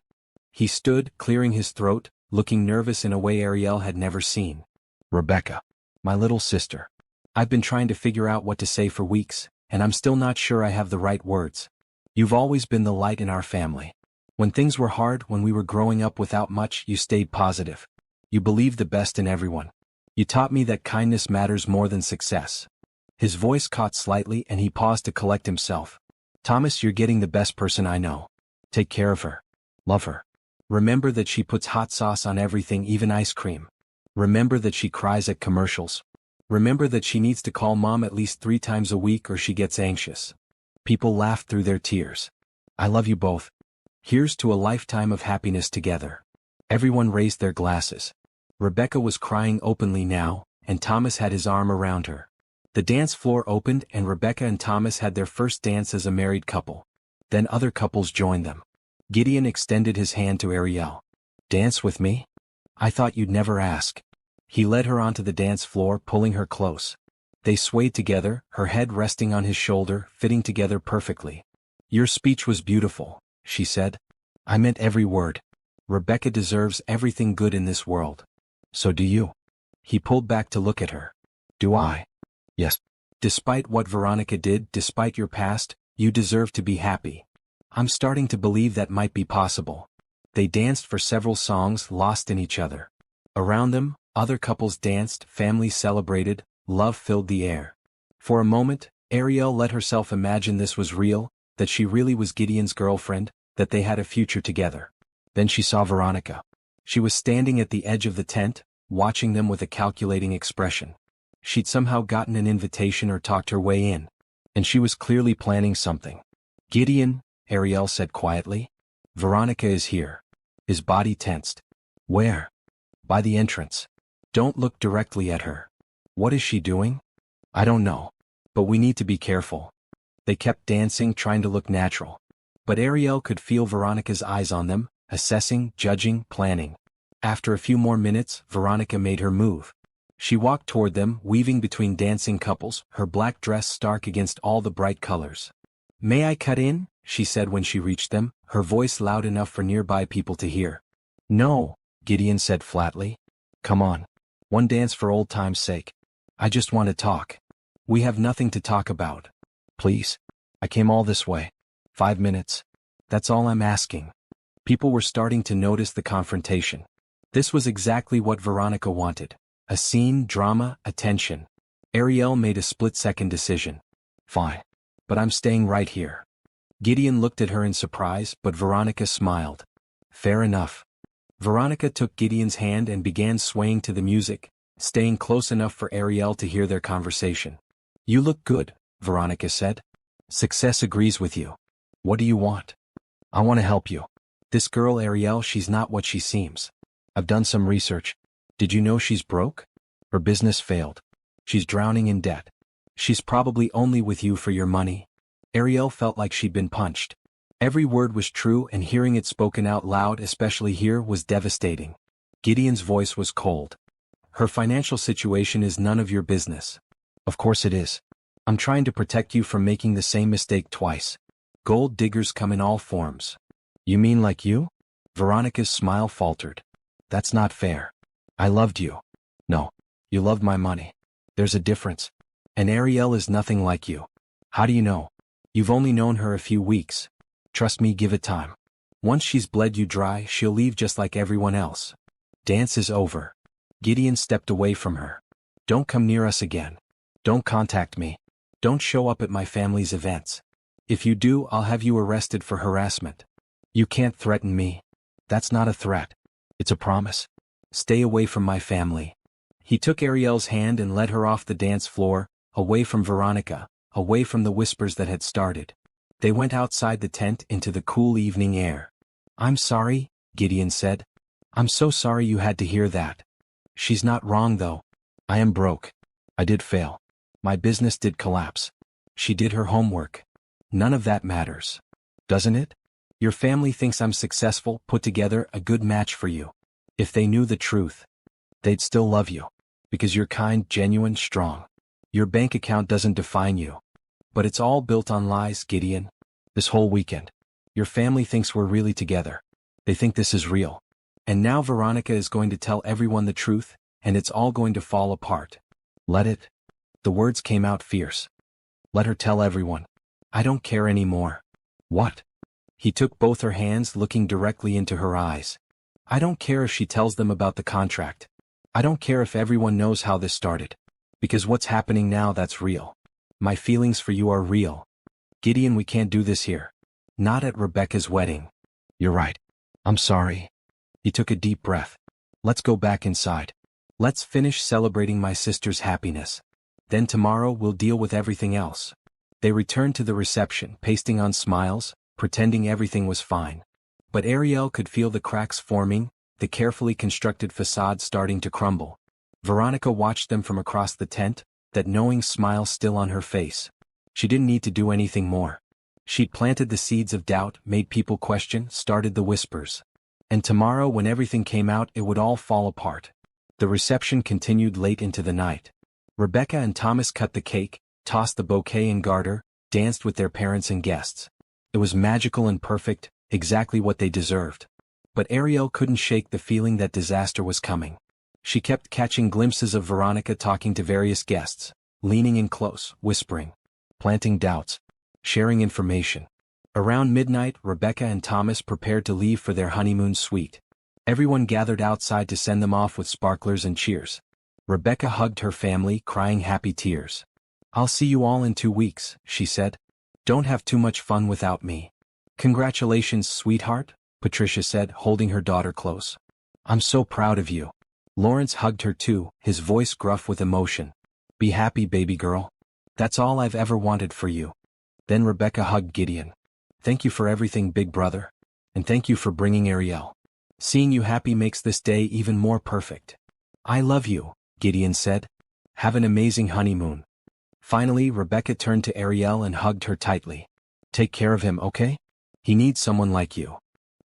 He stood, clearing his throat, looking nervous in a way Ariel had never seen. "Rebecca, my little sister. I've been trying to figure out what to say for weeks, and I'm still not sure I have the right words. You've always been the light in our family. When things were hard, when we were growing up without much, you stayed positive. You believed the best in everyone. You taught me that kindness matters more than success." His voice caught slightly and he paused to collect himself. "Thomas, you're getting the best person I know. Take care of her. Love her. Remember that she puts hot sauce on everything, even ice cream. Remember that she cries at commercials. Remember that she needs to call mom at least 3 times a week or she gets anxious." People laughed through their tears. "I love you both. Here's to a lifetime of happiness together." Everyone raised their glasses. Rebecca was crying openly now, and Thomas had his arm around her. The dance floor opened and Rebecca and Thomas had their first dance as a married couple. Then other couples joined them. Gideon extended his hand to Ariel. "Dance with me? I thought you'd never ask." He led her onto the dance floor, pulling her close. They swayed together, her head resting on his shoulder, fitting together perfectly. "Your speech was beautiful," she said. "I meant every word. Rebecca deserves everything good in this world. So do you." He pulled back to look at her. "Do I?" "Yes. Despite what Veronica did, despite your past, you deserve to be happy. I'm starting to believe that might be possible." They danced for several songs, lost in each other. Around them, other couples danced, families celebrated, love filled the air. For a moment, Ariel let herself imagine this was real, that she really was Gideon's girlfriend, that they had a future together. Then she saw Veronica. She was standing at the edge of the tent, watching them with a calculating expression. She'd somehow gotten an invitation or talked her way in. And she was clearly planning something. "Gideon," Ariel said quietly. "Veronica is here." His body tensed. "Where?" "By the entrance. Don't look directly at her." "What is she doing?" "I don't know. But we need to be careful." They kept dancing, trying to look natural. But Ariel could feel Veronica's eyes on them, assessing, judging, planning. After a few more minutes, Veronica made her move. She walked toward them, weaving between dancing couples, her black dress stark against all the bright colors. "May I cut in?" she said when she reached them, her voice loud enough for nearby people to hear. "No," Gideon said flatly. "Come on. One dance for old time's sake. I just want to talk." "We have nothing to talk about. Please. I came all this way. 5 minutes. That's all I'm asking." People were starting to notice the confrontation. This was exactly what Veronica wanted. A scene, drama, attention. Ariel made a split-second decision. "Fine. But I'm staying right here." Gideon looked at her in surprise, but Veronica smiled. "Fair enough." Veronica took Gideon's hand and began swaying to the music, staying close enough for Ariel to hear their conversation. "You look good," Veronica said. "Success agrees with you. What do you want?" "I want to help you. This girl Ariel, she's not what she seems. I've done some research. Did you know she's broke? Her business failed. She's drowning in debt. She's probably only with you for your money." Ariel felt like she'd been punched. Every word was true, and hearing it spoken out loud, especially here, was devastating. Gideon's voice was cold. "Her financial situation is none of your business." "Of course it is. I'm trying to protect you from making the same mistake twice. Gold diggers come in all forms. You mean like you? Veronica's smile faltered. That's not fair. I loved you. No. You loved my money. There's a difference. And Ariel is nothing like you. How do you know? You've only known her a few weeks. Trust me, give it time. Once she's bled you dry, she'll leave just like everyone else. Dance is over. Gideon stepped away from her. Don't come near us again. Don't contact me. Don't show up at my family's events. If you do, I'll have you arrested for harassment. You can't threaten me. That's not a threat. It's a promise. Stay away from my family. He took Ariel's hand and led her off the dance floor, away from Veronica, away from the whispers that had started. They went outside the tent into the cool evening air. I'm sorry, Gideon said. I'm so sorry you had to hear that. She's not wrong though. I am broke. I did fail. My business did collapse. She did her homework. None of that matters. Doesn't it? Your family thinks I'm successful, put together, a good match for you. If they knew the truth, they'd still love you. Because you're kind, genuine, strong. Your bank account doesn't define you. But it's all built on lies, Gideon. This whole weekend. Your family thinks we're really together. They think this is real. And now Veronica is going to tell everyone the truth, and it's all going to fall apart. Let it. The words came out fierce. Let her tell everyone. I don't care anymore. What? He took both her hands, looking directly into her eyes. I don't care if she tells them about the contract. I don't care if everyone knows how this started. Because what's happening now, that's real. My feelings for you are real. Gideon, we can't do this here. Not at Rebecca's wedding. You're right. I'm sorry. He took a deep breath. Let's go back inside. Let's finish celebrating my sister's happiness. Then tomorrow we'll deal with everything else. They returned to the reception, pasting on smiles, pretending everything was fine. But Ariel could feel the cracks forming, the carefully constructed facade starting to crumble. Veronica watched them from across the tent, that knowing smile still on her face. She didn't need to do anything more. She'd planted the seeds of doubt, made people question, started the whispers. And tomorrow, when everything came out, it would all fall apart. The reception continued late into the night. Rebecca and Thomas cut the cake, tossed the bouquet and garter, danced with their parents and guests. It was magical and perfect, exactly what they deserved. But Ariel couldn't shake the feeling that disaster was coming. She kept catching glimpses of Veronica talking to various guests, leaning in close, whispering, planting doubts, sharing information. Around midnight, Rebecca and Thomas prepared to leave for their honeymoon suite. Everyone gathered outside to send them off with sparklers and cheers. Rebecca hugged her family, crying happy tears. I'll see you all in 2 weeks, she said. Don't have too much fun without me. Congratulations, sweetheart, Patricia said, holding her daughter close. I'm so proud of you. Lawrence hugged her too, his voice gruff with emotion. Be happy, baby girl. That's all I've ever wanted for you. Then Rebecca hugged Gideon. Thank you for everything, big brother. And thank you for bringing Ariel. Seeing you happy makes this day even more perfect. I love you, Gideon said. Have an amazing honeymoon. Finally, Rebecca turned to Ariel and hugged her tightly. Take care of him, okay? He needs someone like you.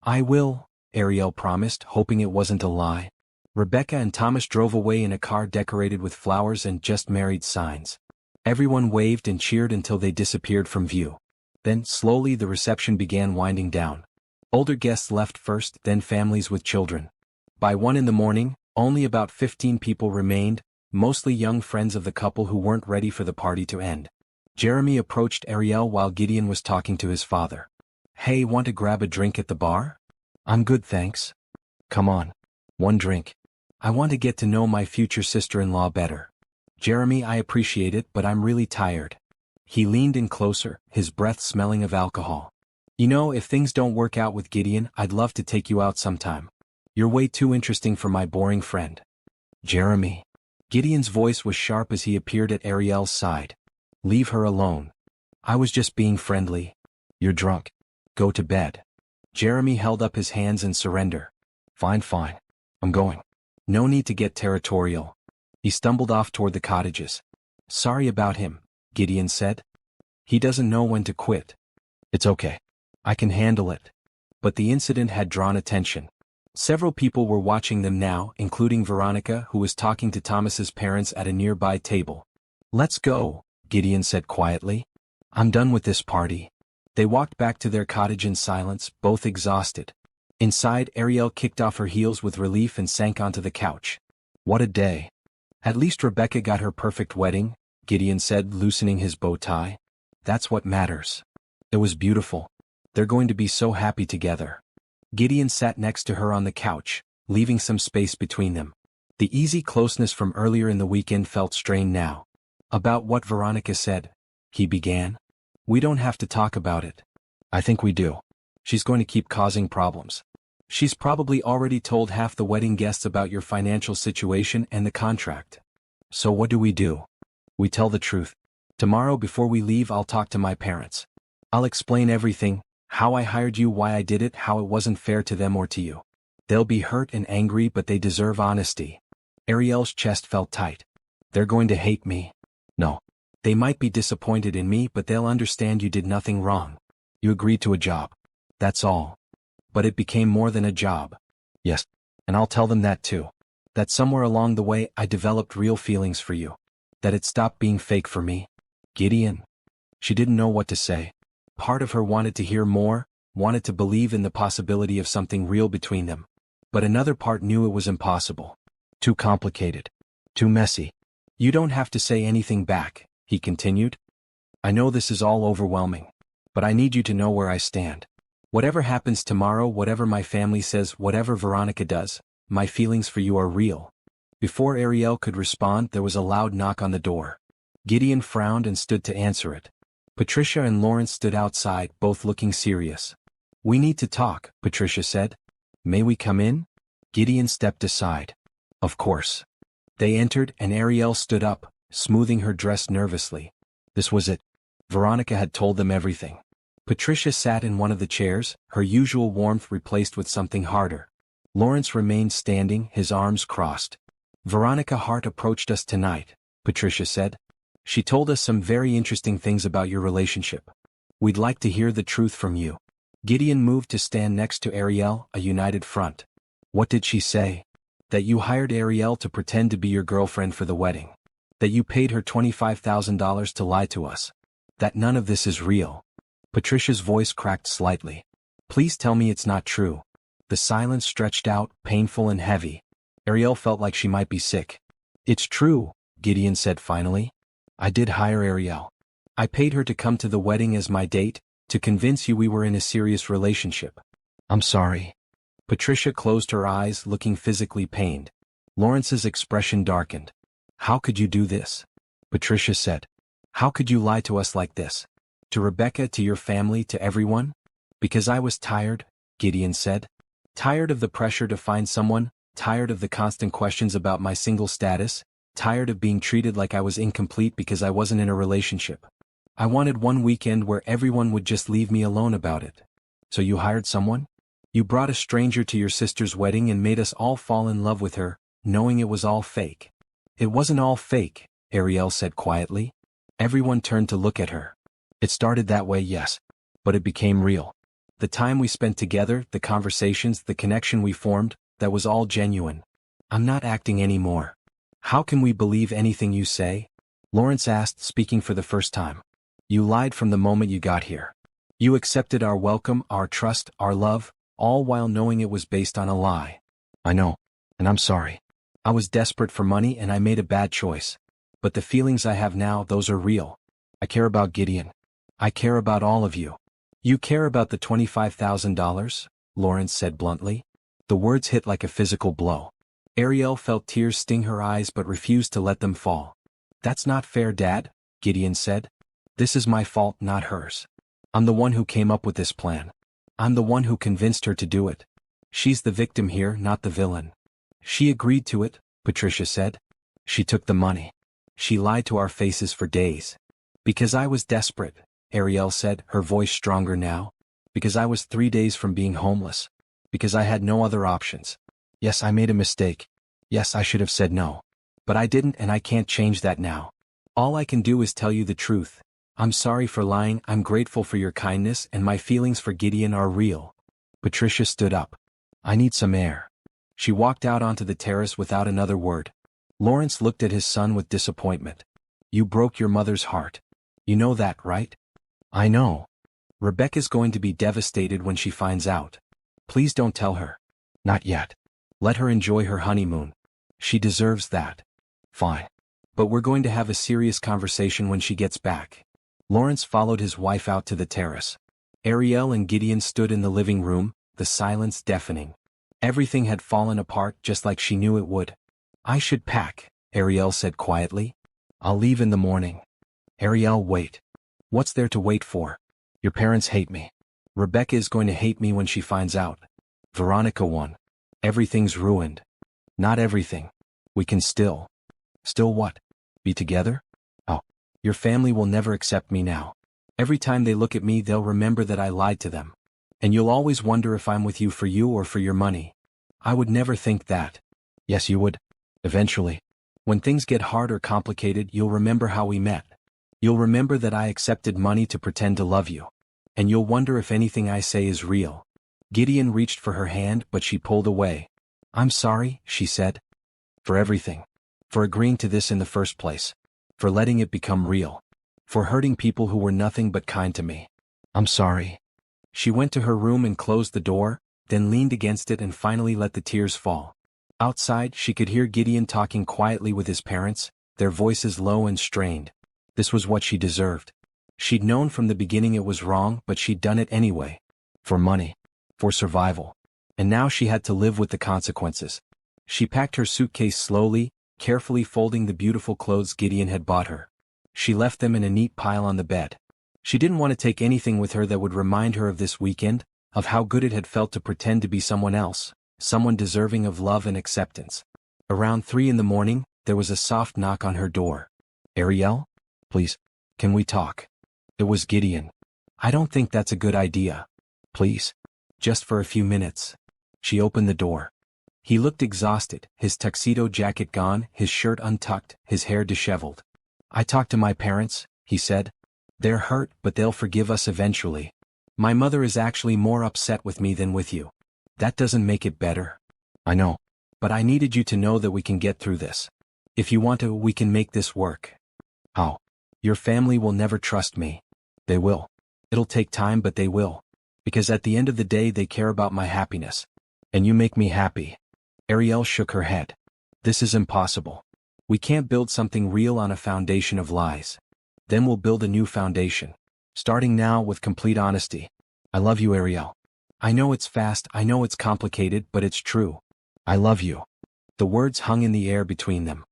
I will, Ariel promised, hoping it wasn't a lie. Rebecca and Thomas drove away in a car decorated with flowers and just married signs. Everyone waved and cheered until they disappeared from view. Then, slowly, the reception began winding down. Older guests left first, then families with children. By 1 in the morning, only about 15 people remained, mostly young friends of the couple who weren't ready for the party to end. Jeremy approached Ariel while Gideon was talking to his father. Hey, want to grab a drink at the bar? I'm good, thanks. Come on. 1 drink. I want to get to know my future sister-in-law better. Jeremy, I appreciate it, but I'm really tired. He leaned in closer, his breath smelling of alcohol. You know, if things don't work out with Gideon, I'd love to take you out sometime. You're way too interesting for my boring friend. Jeremy. Gideon's voice was sharp as he appeared at Ariel's side. Leave her alone. I was just being friendly. You're drunk. Go to bed. Jeremy held up his hands in surrender. Fine. I'm going. No need to get territorial. He stumbled off toward the cottages. Sorry about him, Gideon said. He doesn't know when to quit. It's okay. I can handle it. But the incident had drawn attention. Several people were watching them now, including Veronica, who was talking to Thomas's parents at a nearby table. Let's go, Gideon said quietly. I'm done with this party. They walked back to their cottage in silence, both exhausted. Inside, Ariel kicked off her heels with relief and sank onto the couch. What a day. At least Rebecca got her perfect wedding, Gideon said, loosening his bow tie. That's what matters. It was beautiful. They're going to be so happy together. Gideon sat next to her on the couch, leaving some space between them. The easy closeness from earlier in the weekend felt strained now. About what Veronica said, he began. We don't have to talk about it. I think we do. She's going to keep causing problems. She's probably already told half the wedding guests about your financial situation and the contract. So what do? We tell the truth. Tomorrow before we leave I'll talk to my parents. I'll explain everything, how I hired you, why I did it, how it wasn't fair to them or to you. They'll be hurt and angry, but they deserve honesty. Ariel's chest felt tight. They're going to hate me. No. They might be disappointed in me, but they'll understand you did nothing wrong. You agreed to a job. That's all. But it became more than a job. Yes. And I'll tell them that too. That somewhere along the way I developed real feelings for you. That it stopped being fake for me. Gideon. She didn't know what to say. Part of her wanted to hear more, wanted to believe in the possibility of something real between them. But another part knew it was impossible. Too complicated. Too messy. You don't have to say anything back, he continued. I know this is all overwhelming. But I need you to know where I stand. Whatever happens tomorrow, whatever my family says, whatever Veronica does, my feelings for you are real. Before Ariel could respond, there was a loud knock on the door. Gideon frowned and stood to answer it. Patricia and Lawrence stood outside, both looking serious. We need to talk, Patricia said. May we come in? Gideon stepped aside. Of course. They entered and Ariel stood up, smoothing her dress nervously. This was it. Veronica had told them everything. Patricia sat in one of the chairs, her usual warmth replaced with something harder. Lawrence remained standing, his arms crossed. Veronica Hart approached us tonight, Patricia said. She told us some very interesting things about your relationship. We'd like to hear the truth from you. Gideon moved to stand next to Ariel, a united front. What did she say? That you hired Ariel to pretend to be your girlfriend for the wedding. That you paid her $25,000 to lie to us. That none of this is real. Patricia's voice cracked slightly. Please tell me it's not true. The silence stretched out, painful and heavy. Ariel felt like she might be sick. It's true, Gideon said finally. I did hire Ariel. I paid her to come to the wedding as my date, to convince you we were in a serious relationship. I'm sorry. Patricia closed her eyes, looking physically pained. Lawrence's expression darkened. How could you do this? Patricia said. How could you lie to us like this? To Rebecca, to your family, to everyone? Because I was tired, Gideon said. Tired of the pressure to find someone, tired of the constant questions about my single status, tired of being treated like I was incomplete because I wasn't in a relationship. I wanted one weekend where everyone would just leave me alone about it. So you hired someone? You brought a stranger to your sister's wedding and made us all fall in love with her, knowing it was all fake. It wasn't all fake, Ariel said quietly. Everyone turned to look at her. It started that way, yes. But it became real. The time we spent together, the conversations, the connection we formed, that was all genuine. I'm not acting anymore. How can we believe anything you say? Lawrence asked, speaking for the first time. You lied from the moment you got here. You accepted our welcome, our trust, our love, all while knowing it was based on a lie. I know. And I'm sorry. I was desperate for money and I made a bad choice. But the feelings I have now, those are real. I care about Gideon. I care about all of you. You care about the $25,000? Lawrence said bluntly. The words hit like a physical blow. Ariel felt tears sting her eyes but refused to let them fall. That's not fair, Dad, Gideon said. This is my fault, not hers. I'm the one who came up with this plan. I'm the one who convinced her to do it. She's the victim here, not the villain. She agreed to it, Patricia said. She took the money. She lied to our faces for days. Because I was desperate, Ariel said, her voice stronger now. Because I was 3 days from being homeless. Because I had no other options. Yes, I made a mistake. Yes, I should have said no. But I didn't and I can't change that now. All I can do is tell you the truth. I'm sorry for lying, I'm grateful for your kindness and my feelings for Gideon are real. Patricia stood up. I need some air. She walked out onto the terrace without another word. Lawrence looked at his son with disappointment. You broke your mother's heart. You know that, right? I know. Rebecca's going to be devastated when she finds out. Please don't tell her. Not yet. Let her enjoy her honeymoon. She deserves that. Fine. But we're going to have a serious conversation when she gets back. Lawrence followed his wife out to the terrace. Ariel and Gideon stood in the living room, the silence deafening. Everything had fallen apart just like she knew it would. I should pack, Ariel said quietly. I'll leave in the morning. Ariel, wait. What's there to wait for? Your parents hate me. Rebecca is going to hate me when she finds out. Veronica won. Everything's ruined. Not everything. We can still. Still what? Be together? Oh. Your family will never accept me now. Every time they look at me they'll remember that I lied to them. And you'll always wonder if I'm with you for you or for your money. I would never think that. Yes, you would. Eventually. When things get hard or complicated, you'll remember how we met. You'll remember that I accepted money to pretend to love you. And you'll wonder if anything I say is real. Gideon reached for her hand, but she pulled away. I'm sorry, she said. For everything. For agreeing to this in the first place. For letting it become real. For hurting people who were nothing but kind to me. I'm sorry. She went to her room and closed the door, then leaned against it and finally let the tears fall. Outside, she could hear Gideon talking quietly with his parents, their voices low and strained. This was what she deserved. She'd known from the beginning it was wrong, but she'd done it anyway. For money. For survival. And now she had to live with the consequences. She packed her suitcase slowly, carefully folding the beautiful clothes Gideon had bought her. She left them in a neat pile on the bed. She didn't want to take anything with her that would remind her of this weekend, of how good it had felt to pretend to be someone else, someone deserving of love and acceptance. Around 3 a.m, there was a soft knock on her door. Ariel? Please, can we talk? It was Gideon. I don't think that's a good idea. Please. Just for a few minutes. She opened the door. He looked exhausted, his tuxedo jacket gone, his shirt untucked, his hair disheveled. I talked to my parents, he said. They're hurt, but they'll forgive us eventually. My mother is actually more upset with me than with you. That doesn't make it better. I know. But I needed you to know that we can get through this. If you want to, we can make this work. How? Your family will never trust me. They will. It'll take time, but they will. Because at the end of the day they care about my happiness. And you make me happy. Ariel shook her head. This is impossible. We can't build something real on a foundation of lies. Then we'll build a new foundation. Starting now with complete honesty. I love you, Ariel. I know it's fast, I know it's complicated, but it's true. I love you. The words hung in the air between them.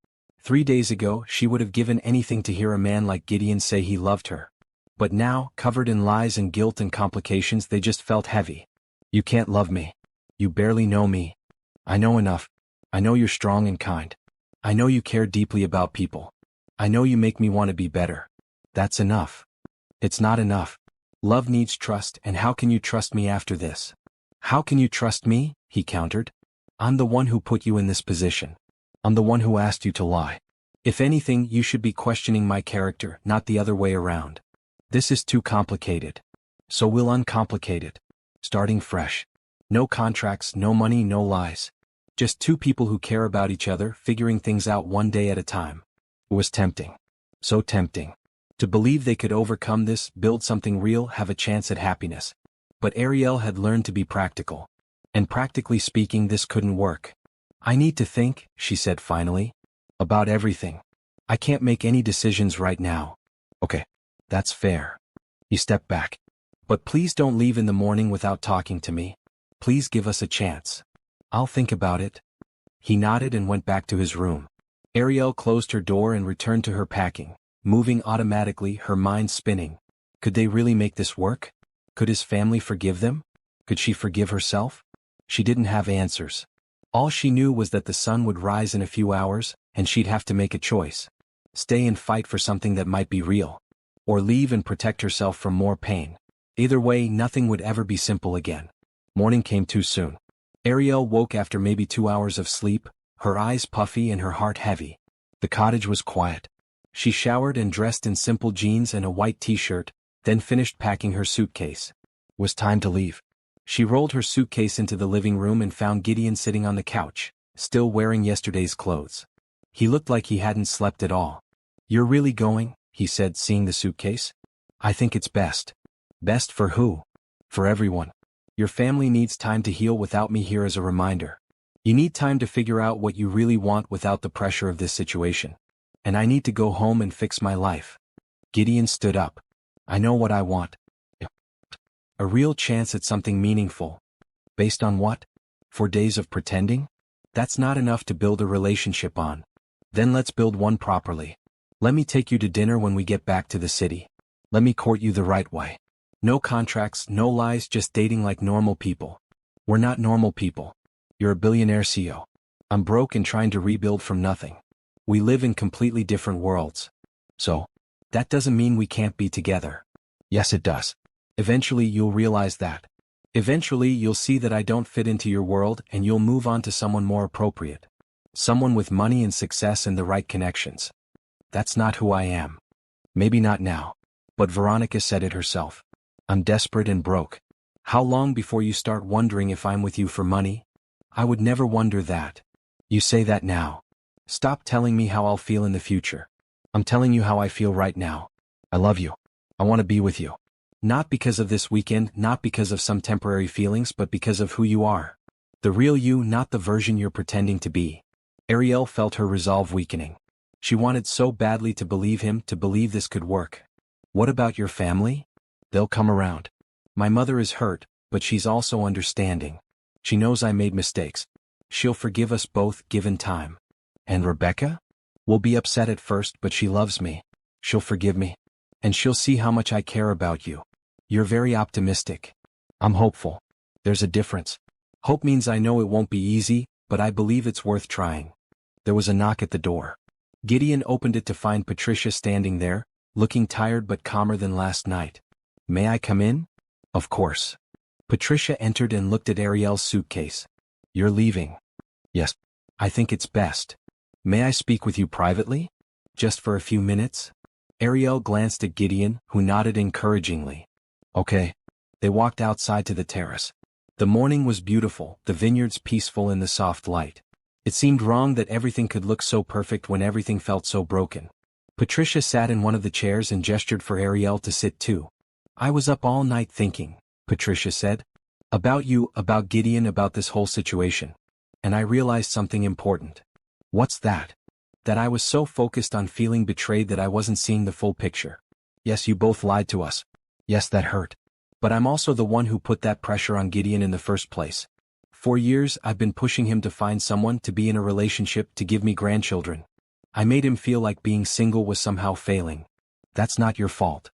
3 days ago, she would have given anything to hear a man like Gideon say he loved her. But now, covered in lies and guilt and complications, they just felt heavy. You can't love me. You barely know me. I know enough. I know you're strong and kind. I know you care deeply about people. I know you make me want to be better. That's enough. It's not enough. Love needs trust, and how can you trust me after this? How can you trust me? He countered. I'm the one who put you in this position. I'm the one who asked you to lie. If anything, you should be questioning my character, not the other way around. This is too complicated. So we'll uncomplicate it. Starting fresh. No contracts, no money, no lies. Just two people who care about each other, figuring things out one day at a time. It was tempting. So tempting. To believe they could overcome this, build something real, have a chance at happiness. But Ariel had learned to be practical. And practically speaking, this couldn't work. I need to think, she said finally. About everything. I can't make any decisions right now. Okay. That's fair. He stepped back. But please don't leave in the morning without talking to me. Please give us a chance. I'll think about it. He nodded and went back to his room. Ariel closed her door and returned to her packing, moving automatically, her mind spinning. Could they really make this work? Could his family forgive them? Could she forgive herself? She didn't have answers. All she knew was that the sun would rise in a few hours, and she'd have to make a choice. Stay and fight for something that might be real. Or leave and protect herself from more pain. Either way, nothing would ever be simple again. Morning came too soon. Ariel woke after maybe 2 hours of sleep, her eyes puffy and her heart heavy. The cottage was quiet. She showered and dressed in simple jeans and a white t-shirt, then finished packing her suitcase. It was time to leave. She rolled her suitcase into the living room and found Gideon sitting on the couch, still wearing yesterday's clothes. He looked like he hadn't slept at all. You're really going? He said, seeing the suitcase. I think it's best. Best for who? For everyone. Your family needs time to heal without me here as a reminder. You need time to figure out what you really want without the pressure of this situation. And I need to go home and fix my life. Gideon stood up. I know what I want. A real chance at something meaningful. Based on what? 4 days of pretending? That's not enough to build a relationship on. Then let's build one properly. Let me take you to dinner when we get back to the city. Let me court you the right way. No contracts, no lies, just dating like normal people. We're not normal people. You're a billionaire CEO. I'm broke and trying to rebuild from nothing. We live in completely different worlds. So, that doesn't mean we can't be together. Yes, it does. Eventually you'll realize that. Eventually you'll see that I don't fit into your world and you'll move on to someone more appropriate. Someone with money and success and the right connections. That's not who I am. Maybe not now. But Veronica said it herself. I'm desperate and broke. How long before you start wondering if I'm with you for money? I would never wonder that. You say that now. Stop telling me how I'll feel in the future. I'm telling you how I feel right now. I love you. I want to be with you. Not because of this weekend, not because of some temporary feelings, but because of who you are. The real you, not the version you're pretending to be. Ariel felt her resolve weakening. She wanted so badly to believe him, to believe this could work. What about your family? They'll come around. My mother is hurt, but she's also understanding. She knows I made mistakes. She'll forgive us both, given time. And Rebecca? Will be upset at first, but she loves me. She'll forgive me. And she'll see how much I care about you. You're very optimistic. I'm hopeful. There's a difference. Hope means I know it won't be easy, but I believe it's worth trying. There was a knock at the door. Gideon opened it to find Patricia standing there, looking tired but calmer than last night. May I come in? Of course. Patricia entered and looked at Ariel's suitcase. You're leaving. Yes. I think it's best. May I speak with you privately? Just for a few minutes? Ariel glanced at Gideon, who nodded encouragingly. Okay. They walked outside to the terrace. The morning was beautiful, the vineyards peaceful in the soft light. It seemed wrong that everything could look so perfect when everything felt so broken. Patricia sat in one of the chairs and gestured for Ariel to sit too. I was up all night thinking, Patricia said. About you, about Gideon, about this whole situation. And I realized something important. What's that? That I was so focused on feeling betrayed that I wasn't seeing the full picture. Yes, you both lied to us. Yes, that hurt. But I'm also the one who put that pressure on Gideon in the first place. For years, I've been pushing him to find someone, to be in a relationship, to give me grandchildren. I made him feel like being single was somehow failing. That's not your fault.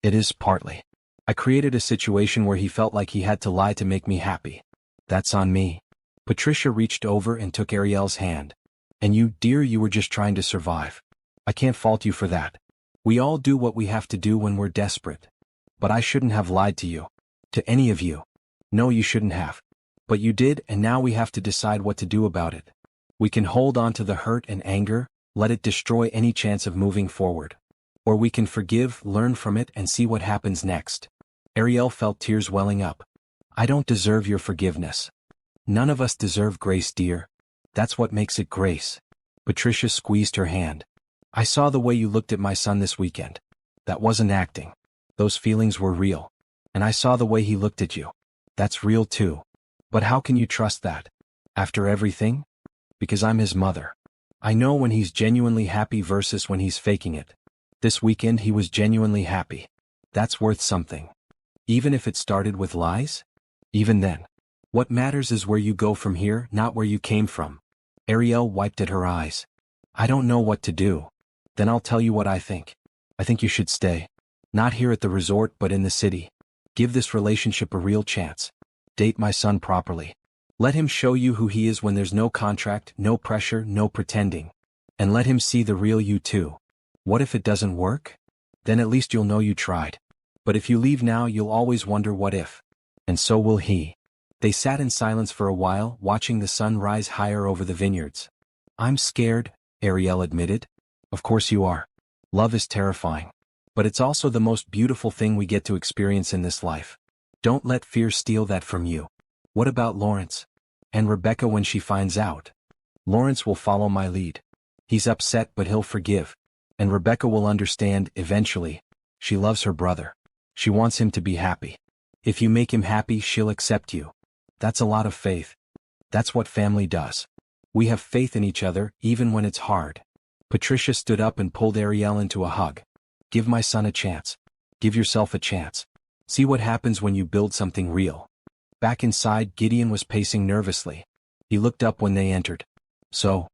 It is partly. I created a situation where he felt like he had to lie to make me happy. That's on me. Patricia reached over and took Ariel's hand. And you, dear, you were just trying to survive. I can't fault you for that. We all do what we have to do when we're desperate. But I shouldn't have lied to you. To any of you. No, you shouldn't have. But you did, and now we have to decide what to do about it. We can hold on to the hurt and anger, let it destroy any chance of moving forward. Or we can forgive, learn from it, and see what happens next. Ariel felt tears welling up. I don't deserve your forgiveness. None of us deserve grace, dear. That's what makes it grace. Patricia squeezed her hand. I saw the way you looked at my son this weekend. That wasn't acting. Those feelings were real. And I saw the way he looked at you. That's real too. But how can you trust that? After everything? Because I'm his mother. I know when he's genuinely happy versus when he's faking it. This weekend he was genuinely happy. That's worth something. Even if it started with lies? Even then. What matters is where you go from here, not where you came from. Ariel wiped at her eyes. I don't know what to do. Then I'll tell you what I think. I think you should stay. Not here at the resort, but in the city. Give this relationship a real chance. Date my son properly. Let him show you who he is when there's no contract, no pressure, no pretending. And let him see the real you too. What if it doesn't work? Then at least you'll know you tried. But if you leave now, you'll always wonder what if. And so will he. They sat in silence for a while, watching the sun rise higher over the vineyards. I'm scared, Ariel admitted. Of course you are. Love is terrifying. But it's also the most beautiful thing we get to experience in this life. Don't let fear steal that from you. What about Lawrence? And Rebecca when she finds out? Lawrence will follow my lead. He's upset, but he'll forgive. And Rebecca will understand eventually. She loves her brother. She wants him to be happy. If you make him happy, she'll accept you. That's a lot of faith. That's what family does. We have faith in each other, even when it's hard. Patricia stood up and pulled Ariel into a hug. Give my son a chance. Give yourself a chance. See what happens when you build something real. Back inside, Gideon was pacing nervously. He looked up when they entered. So?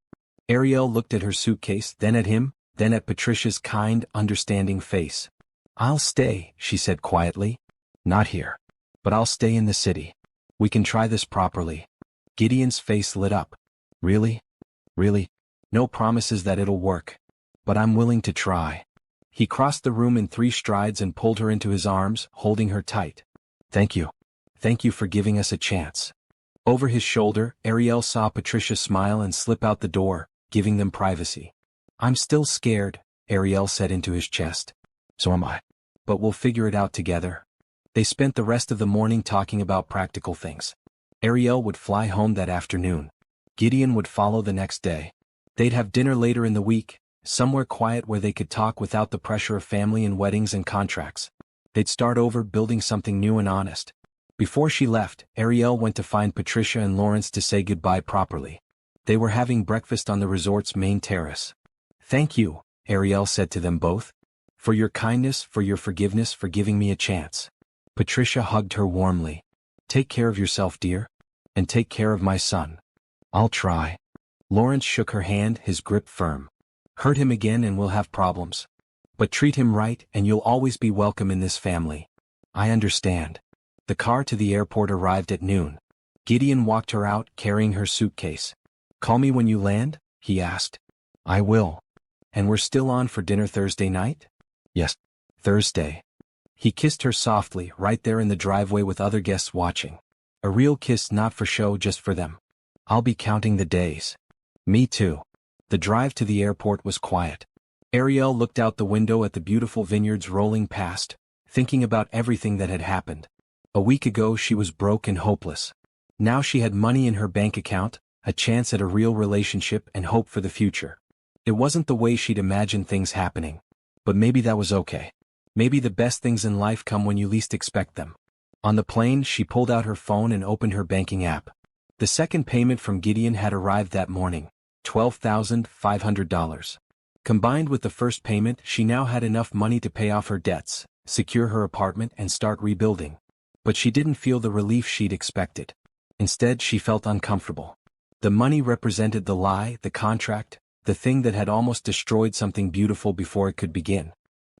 Ariel looked at her suitcase, then at him, then at Patricia's kind, understanding face. I'll stay, she said quietly. Not here. But I'll stay in the city. We can try this properly. Gideon's face lit up. Really? Really? No promises that it'll work. But I'm willing to try. He crossed the room in 3 strides and pulled her into his arms, holding her tight. Thank you. Thank you for giving us a chance. Over his shoulder, Ariel saw Patricia smile and slip out the door, giving them privacy. I'm still scared, Ariel said into his chest. So am I. But we'll figure it out together. They spent the rest of the morning talking about practical things. Ariel would fly home that afternoon. Gideon would follow the next day. They'd have dinner later in the week, somewhere quiet where they could talk without the pressure of family and weddings and contracts. They'd start over building something new and honest. Before she left, Ariel went to find Patricia and Lawrence to say goodbye properly. They were having breakfast on the resort's main terrace. Thank you, Ariel said to them both. For your kindness, for your forgiveness, for giving me a chance. Patricia hugged her warmly. Take care of yourself, dear. And take care of my son. I'll try. Lawrence shook her hand, his grip firm. Hurt him again and we'll have problems. But treat him right and you'll always be welcome in this family. I understand. The car to the airport arrived at noon. Gideon walked her out, carrying her suitcase. Call me when you land? He asked. I will. And we're still on for dinner Thursday night? Yes. Thursday. He kissed her softly, right there in the driveway with other guests watching. A real kiss, not for show, just for them. I'll be counting the days. Me too. The drive to the airport was quiet. Ariel looked out the window at the beautiful vineyards rolling past, thinking about everything that had happened. A week ago she was broke and hopeless. Now she had money in her bank account, a chance at a real relationship and hope for the future. It wasn't the way she'd imagined things happening. But maybe that was okay. Maybe the best things in life come when you least expect them. On the plane, she pulled out her phone and opened her banking app. The second payment from Gideon had arrived that morning, $12,500. Combined with the first payment, she now had enough money to pay off her debts, secure her apartment and start rebuilding. But she didn't feel the relief she'd expected. Instead, she felt uncomfortable. The money represented the lie, the contract, the thing that had almost destroyed something beautiful before it could begin.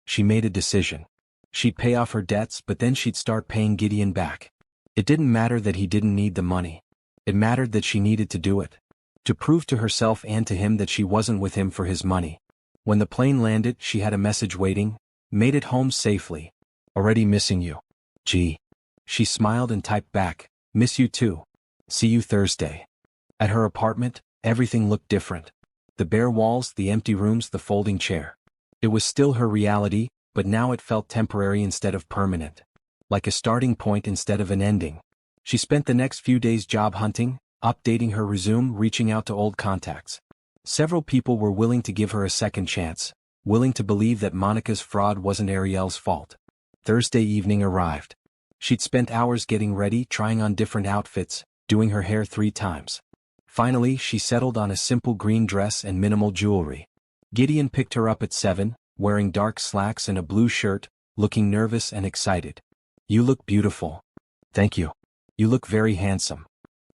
She made a decision. She'd pay off her debts, but then she'd start paying Gideon back. It didn't matter that he didn't need the money. It mattered that she needed to do it. To prove to herself and to him that she wasn't with him for his money. When the plane landed, she had a message waiting. Made it home safely. Already missing you. Gee. She smiled and typed back, miss you too. See you Thursday. At her apartment, everything looked different. The bare walls, the empty rooms, the folding chair. It was still her reality, but now it felt temporary instead of permanent. Like a starting point instead of an ending. She spent the next few days job hunting, updating her resume, reaching out to old contacts. Several people were willing to give her a second chance, willing to believe that Monica's fraud wasn't Ariel's fault. Thursday evening arrived. She'd spent hours getting ready, trying on different outfits, doing her hair 3 times. Finally, she settled on a simple green dress and minimal jewelry. Gideon picked her up at 7, wearing dark slacks and a blue shirt, looking nervous and excited. You look beautiful. Thank you. You look very handsome.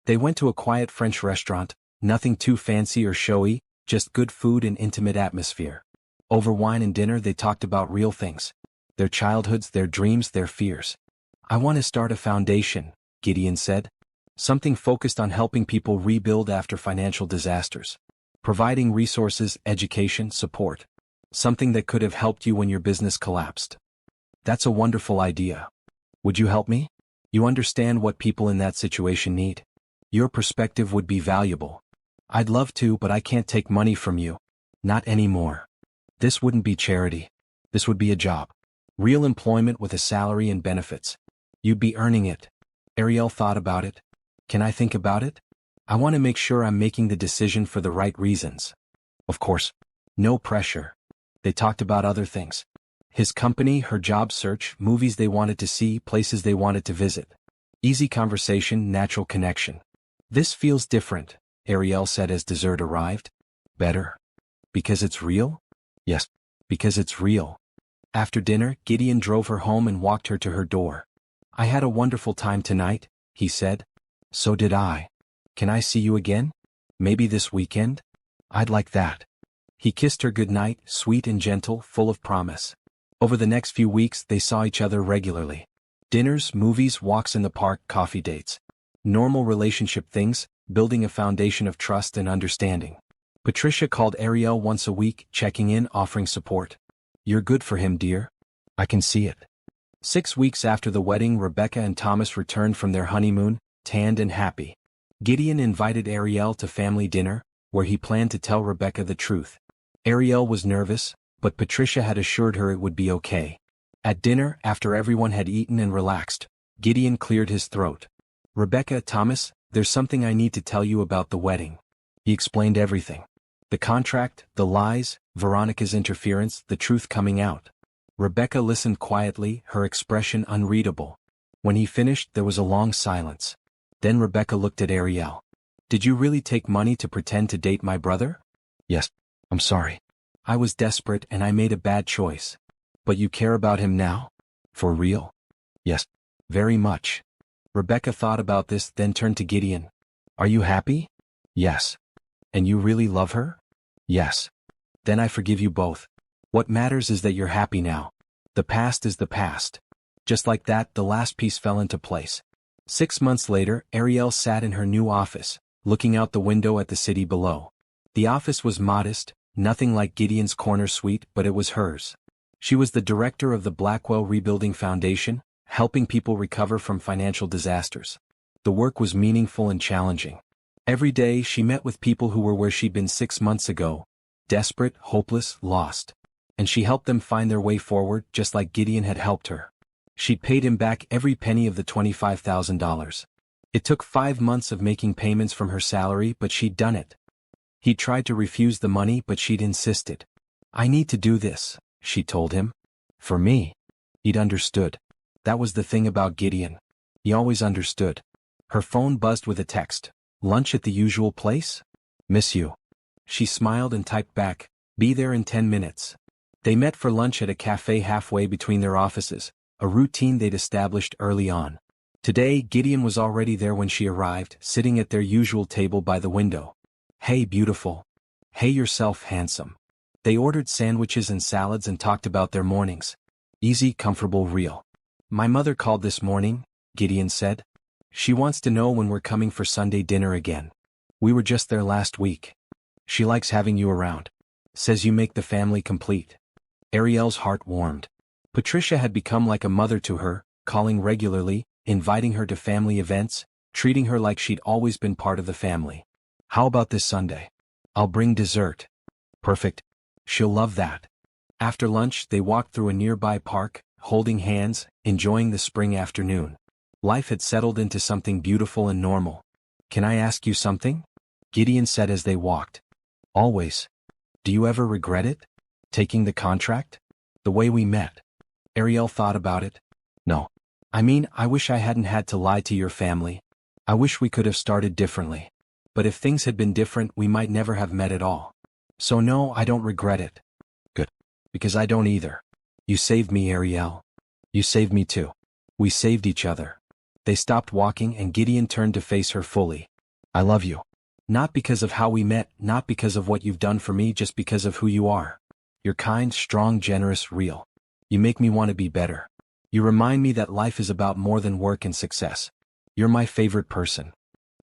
They went to a quiet French restaurant, nothing too fancy or showy, just good food and intimate atmosphere. Over wine and dinner they talked about real things. Their childhoods, their dreams, their fears. I want to start a foundation, Gideon said. Something focused on helping people rebuild after financial disasters. Providing resources, education, support. Something that could have helped you when your business collapsed. That's a wonderful idea. Would you help me? You understand what people in that situation need. Your perspective would be valuable. I'd love to, but I can't take money from you. Not anymore. This wouldn't be charity. This would be a job. Real employment with a salary and benefits. You'd be earning it. Ariel thought about it. Can I think about it? I want to make sure I'm making the decision for the right reasons. Of course. No pressure. They talked about other things. His company, her job search, movies they wanted to see, places they wanted to visit. Easy conversation, natural connection. This feels different, Ariel said as dessert arrived. Better? Because it's real? Yes, because it's real. After dinner, Gideon drove her home and walked her to her door. I had a wonderful time tonight, he said. So did I. Can I see you again? Maybe this weekend? I'd like that. He kissed her goodnight, sweet and gentle, full of promise. Over the next few weeks, they saw each other regularly. Dinners, movies, walks in the park, coffee dates. Normal relationship things, building a foundation of trust and understanding. Patricia called Ariel once a week, checking in, offering support. You're good for him, dear. I can see it. 6 weeks after the wedding, Rebecca and Thomas returned from their honeymoon, tanned and happy. Gideon invited Ariel to family dinner, where he planned to tell Rebecca the truth. Ariel was nervous, but Patricia had assured her it would be okay. At dinner, after everyone had eaten and relaxed, Gideon cleared his throat. Rebecca, Thomas, there's something I need to tell you about the wedding. He explained everything. The contract, the lies, Veronica's interference, the truth coming out. Rebecca listened quietly, her expression unreadable. When he finished, there was a long silence. Then Rebecca looked at Ariel. Did you really take money to pretend to date my brother? Yes. I'm sorry. I was desperate and I made a bad choice. But you care about him now? For real? Yes. Very much. Rebecca thought about this, then turned to Gideon. Are you happy? Yes. And you really love her? Yes. Then I forgive you both. What matters is that you're happy now. The past is the past. Just like that, the last piece fell into place. 6 months later, Ariel sat in her new office, looking out the window at the city below. The office was modest, nothing like Gideon's corner suite, but it was hers. She was the director of the Blackwell Rebuilding Foundation, helping people recover from financial disasters. The work was meaningful and challenging. Every day she met with people who were where she'd been 6 months ago, desperate, hopeless, lost. And she helped them find their way forward, just like Gideon had helped her. She'd paid him back every penny of the $25,000. It took 5 months of making payments from her salary, but she'd done it. He tried to refuse the money, but she'd insisted. I need to do this, she told him. For me. He'd understood. That was the thing about Gideon. He always understood. Her phone buzzed with a text. Lunch at the usual place? Miss you. She smiled and typed back, be there in 10 minutes. They met for lunch at a cafe halfway between their offices, a routine they'd established early on. Today, Gideon was already there when she arrived, sitting at their usual table by the window. Hey, beautiful. Hey, yourself, handsome. They ordered sandwiches and salads and talked about their mornings. Easy, comfortable, real. My mother called this morning, Gideon said. She wants to know when we're coming for Sunday dinner again. We were just there last week. She likes having you around. Says you make the family complete. Ariel's heart warmed. Patricia had become like a mother to her, calling regularly, inviting her to family events, treating her like she'd always been part of the family. How about this Sunday? I'll bring dessert. Perfect. She'll love that. After lunch, they walked through a nearby park, holding hands, enjoying the spring afternoon. Life had settled into something beautiful and normal. Can I ask you something? Gideon said as they walked. Always. Do you ever regret it? Taking the contract? The way we met? Ariel thought about it. No. I mean, I wish I hadn't had to lie to your family. I wish we could have started differently. But if things had been different, we might never have met at all. So no, I don't regret it. Good. Because I don't either. You saved me, Ariel. You saved me too. We saved each other. They stopped walking and Gideon turned to face her fully. I love you. Not because of how we met, not because of what you've done for me, just because of who you are. You're kind, strong, generous, real. You make me want to be better. You remind me that life is about more than work and success. You're my favorite person.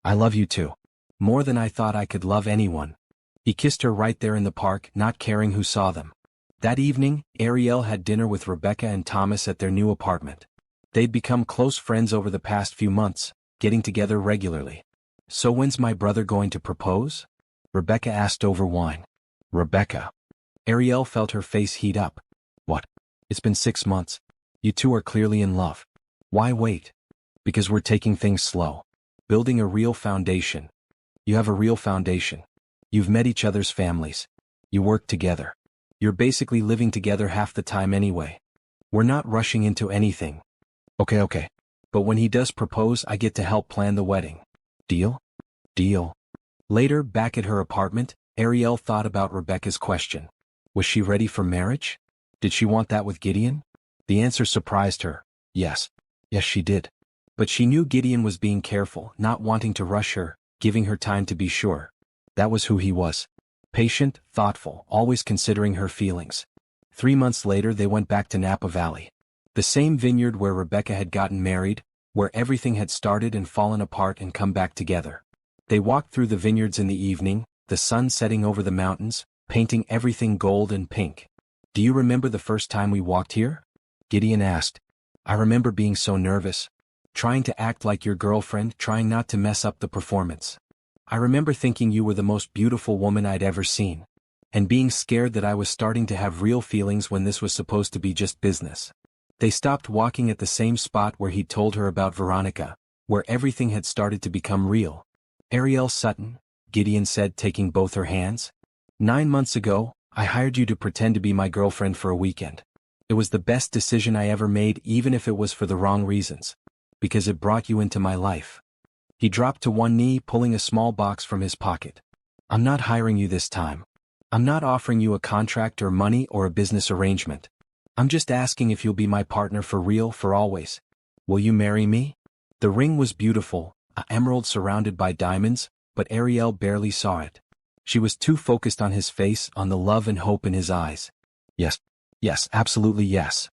I love you too. More than I thought I could love anyone. He kissed her right there in the park, not caring who saw them. That evening, Ariel had dinner with Rebecca and Thomas at their new apartment. They'd become close friends over the past few months, getting together regularly. So when's my brother going to propose? Rebecca asked over wine. Rebecca. Ariel felt her face heat up. What? It's been 6 months. You two are clearly in love. Why wait? Because we're taking things slow. Building a real foundation. You have a real foundation. You've met each other's families. You work together. You're basically living together half the time anyway. We're not rushing into anything. Okay. But when he does propose, I get to help plan the wedding. Deal? Deal. Later, back at her apartment, Ariel thought about Rebecca's question. Was she ready for marriage? Did she want that with Gideon? The answer surprised her. Yes. Yes, she did. But she knew Gideon was being careful, not wanting to rush her, giving her time to be sure. That was who he was. Patient, thoughtful, always considering her feelings. 3 months later they went back to Napa Valley. The same vineyard where Rebecca had gotten married, where everything had started and fallen apart and come back together. They walked through the vineyards in the evening, the sun setting over the mountains, painting everything gold and pink. Do you remember the first time we walked here? Gideon asked. I remember being so nervous. Trying to act like your girlfriend, trying not to mess up the performance. I remember thinking you were the most beautiful woman I'd ever seen. And being scared that I was starting to have real feelings when this was supposed to be just business. They stopped walking at the same spot where he'd told her about Veronica, where everything had started to become real. Ariel Sutton, Gideon said, taking both her hands. 9 months ago, I hired you to pretend to be my girlfriend for a weekend. It was the best decision I ever made, even if it was for the wrong reasons. Because it brought you into my life. He dropped to one knee, pulling a small box from his pocket. I'm not hiring you this time. I'm not offering you a contract or money or a business arrangement. I'm just asking if you'll be my partner for real, for always. Will you marry me? The ring was beautiful, an emerald surrounded by diamonds, but Ariel barely saw it. She was too focused on his face, on the love and hope in his eyes. Yes, absolutely yes.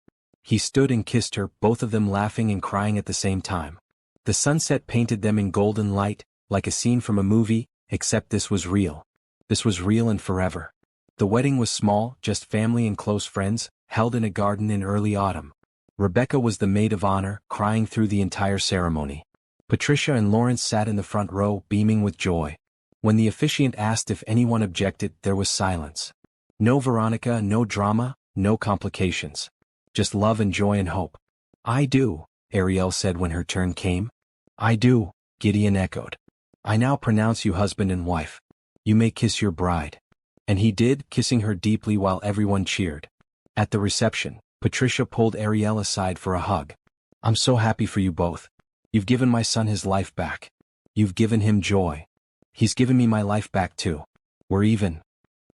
He stood and kissed her, both of them laughing and crying at the same time. The sunset painted them in golden light, like a scene from a movie, except this was real. This was real and forever. The wedding was small, just family and close friends, held in a garden in early autumn. Rebecca was the maid of honor, crying through the entire ceremony. Patricia and Lawrence sat in the front row, beaming with joy. When the officiant asked if anyone objected, there was silence. No Veronica, no drama, no complications. Just love and joy and hope. I do, Ariel said when her turn came. I do, Gideon echoed. I now pronounce you husband and wife. You may kiss your bride. And he did, kissing her deeply while everyone cheered. At the reception, Patricia pulled Ariel aside for a hug. I'm so happy for you both. You've given my son his life back. You've given him joy. He's given me my life back too. We're even.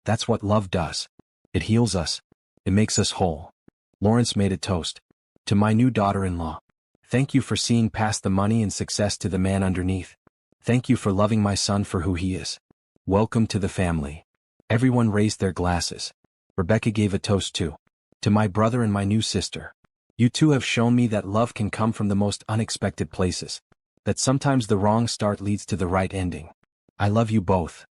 That's what love does. It heals us. It makes us whole. Lawrence made a toast. To my new daughter-in-law. Thank you for seeing past the money and success to the man underneath. Thank you for loving my son for who he is. Welcome to the family. Everyone raised their glasses. Rebecca gave a toast too. To my brother and my new sister. You two have shown me that love can come from the most unexpected places. That sometimes the wrong start leads to the right ending. I love you both.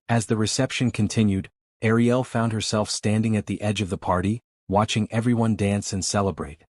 As the reception continued, Ariel found herself standing at the edge of the party, watching everyone dance and celebrate.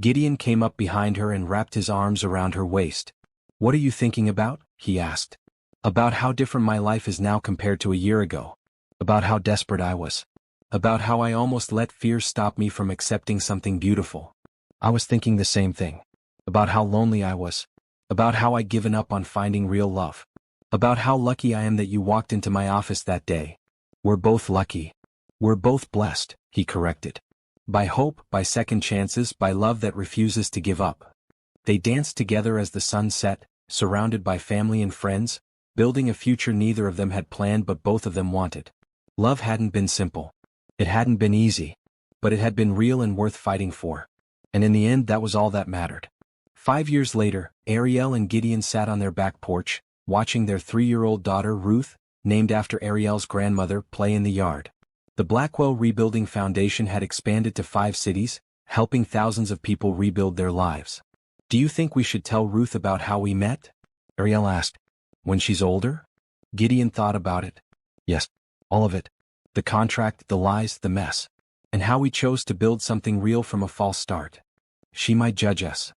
Gideon came up behind her and wrapped his arms around her waist. What are you thinking about? He asked. About how different my life is now compared to a year ago. About how desperate I was. About how I almost let fear stop me from accepting something beautiful. I was thinking the same thing. About how lonely I was. About how I'd given up on finding real love. About how lucky I am that you walked into my office that day. We're both lucky. We're both blessed, he corrected. By hope, by second chances, by love that refuses to give up. They danced together as the sun set, surrounded by family and friends, building a future neither of them had planned but both of them wanted. Love hadn't been simple. It hadn't been easy. But it had been real and worth fighting for. And in the end that was all that mattered. 5 years later, Ariel and Gideon sat on their back porch, watching their 3-year-old daughter Ruth, named after Ariel's grandmother, play in the yard. The Blackwell Rebuilding Foundation had expanded to 5 cities, helping thousands of people rebuild their lives. Do you think we should tell Ruth about how we met? Ariel asked. When she's older? Gideon thought about it. Yes, all of it. The contract, the lies, the mess. And how we chose to build something real from a false start. She might judge us.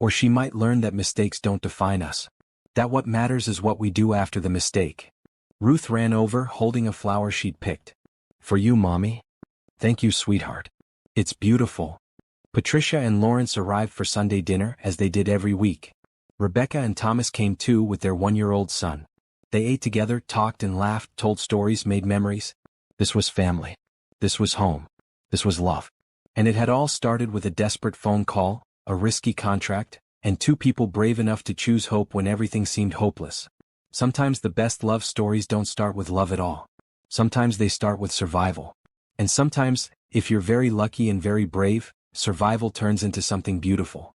Or she might learn that mistakes don't define us. That what matters is what we do after the mistake. Ruth ran over, holding a flower she'd picked. For you, Mommy. Thank you, sweetheart. It's beautiful. Patricia and Lawrence arrived for Sunday dinner as they did every week. Rebecca and Thomas came too with their 1-year-old son. They ate together, talked and laughed, told stories, made memories. This was family. This was home. This was love. And it had all started with a desperate phone call, a risky contract, and two people brave enough to choose hope when everything seemed hopeless. Sometimes the best love stories don't start with love at all. Sometimes they start with survival. And sometimes, if you're very lucky and very brave, survival turns into something beautiful.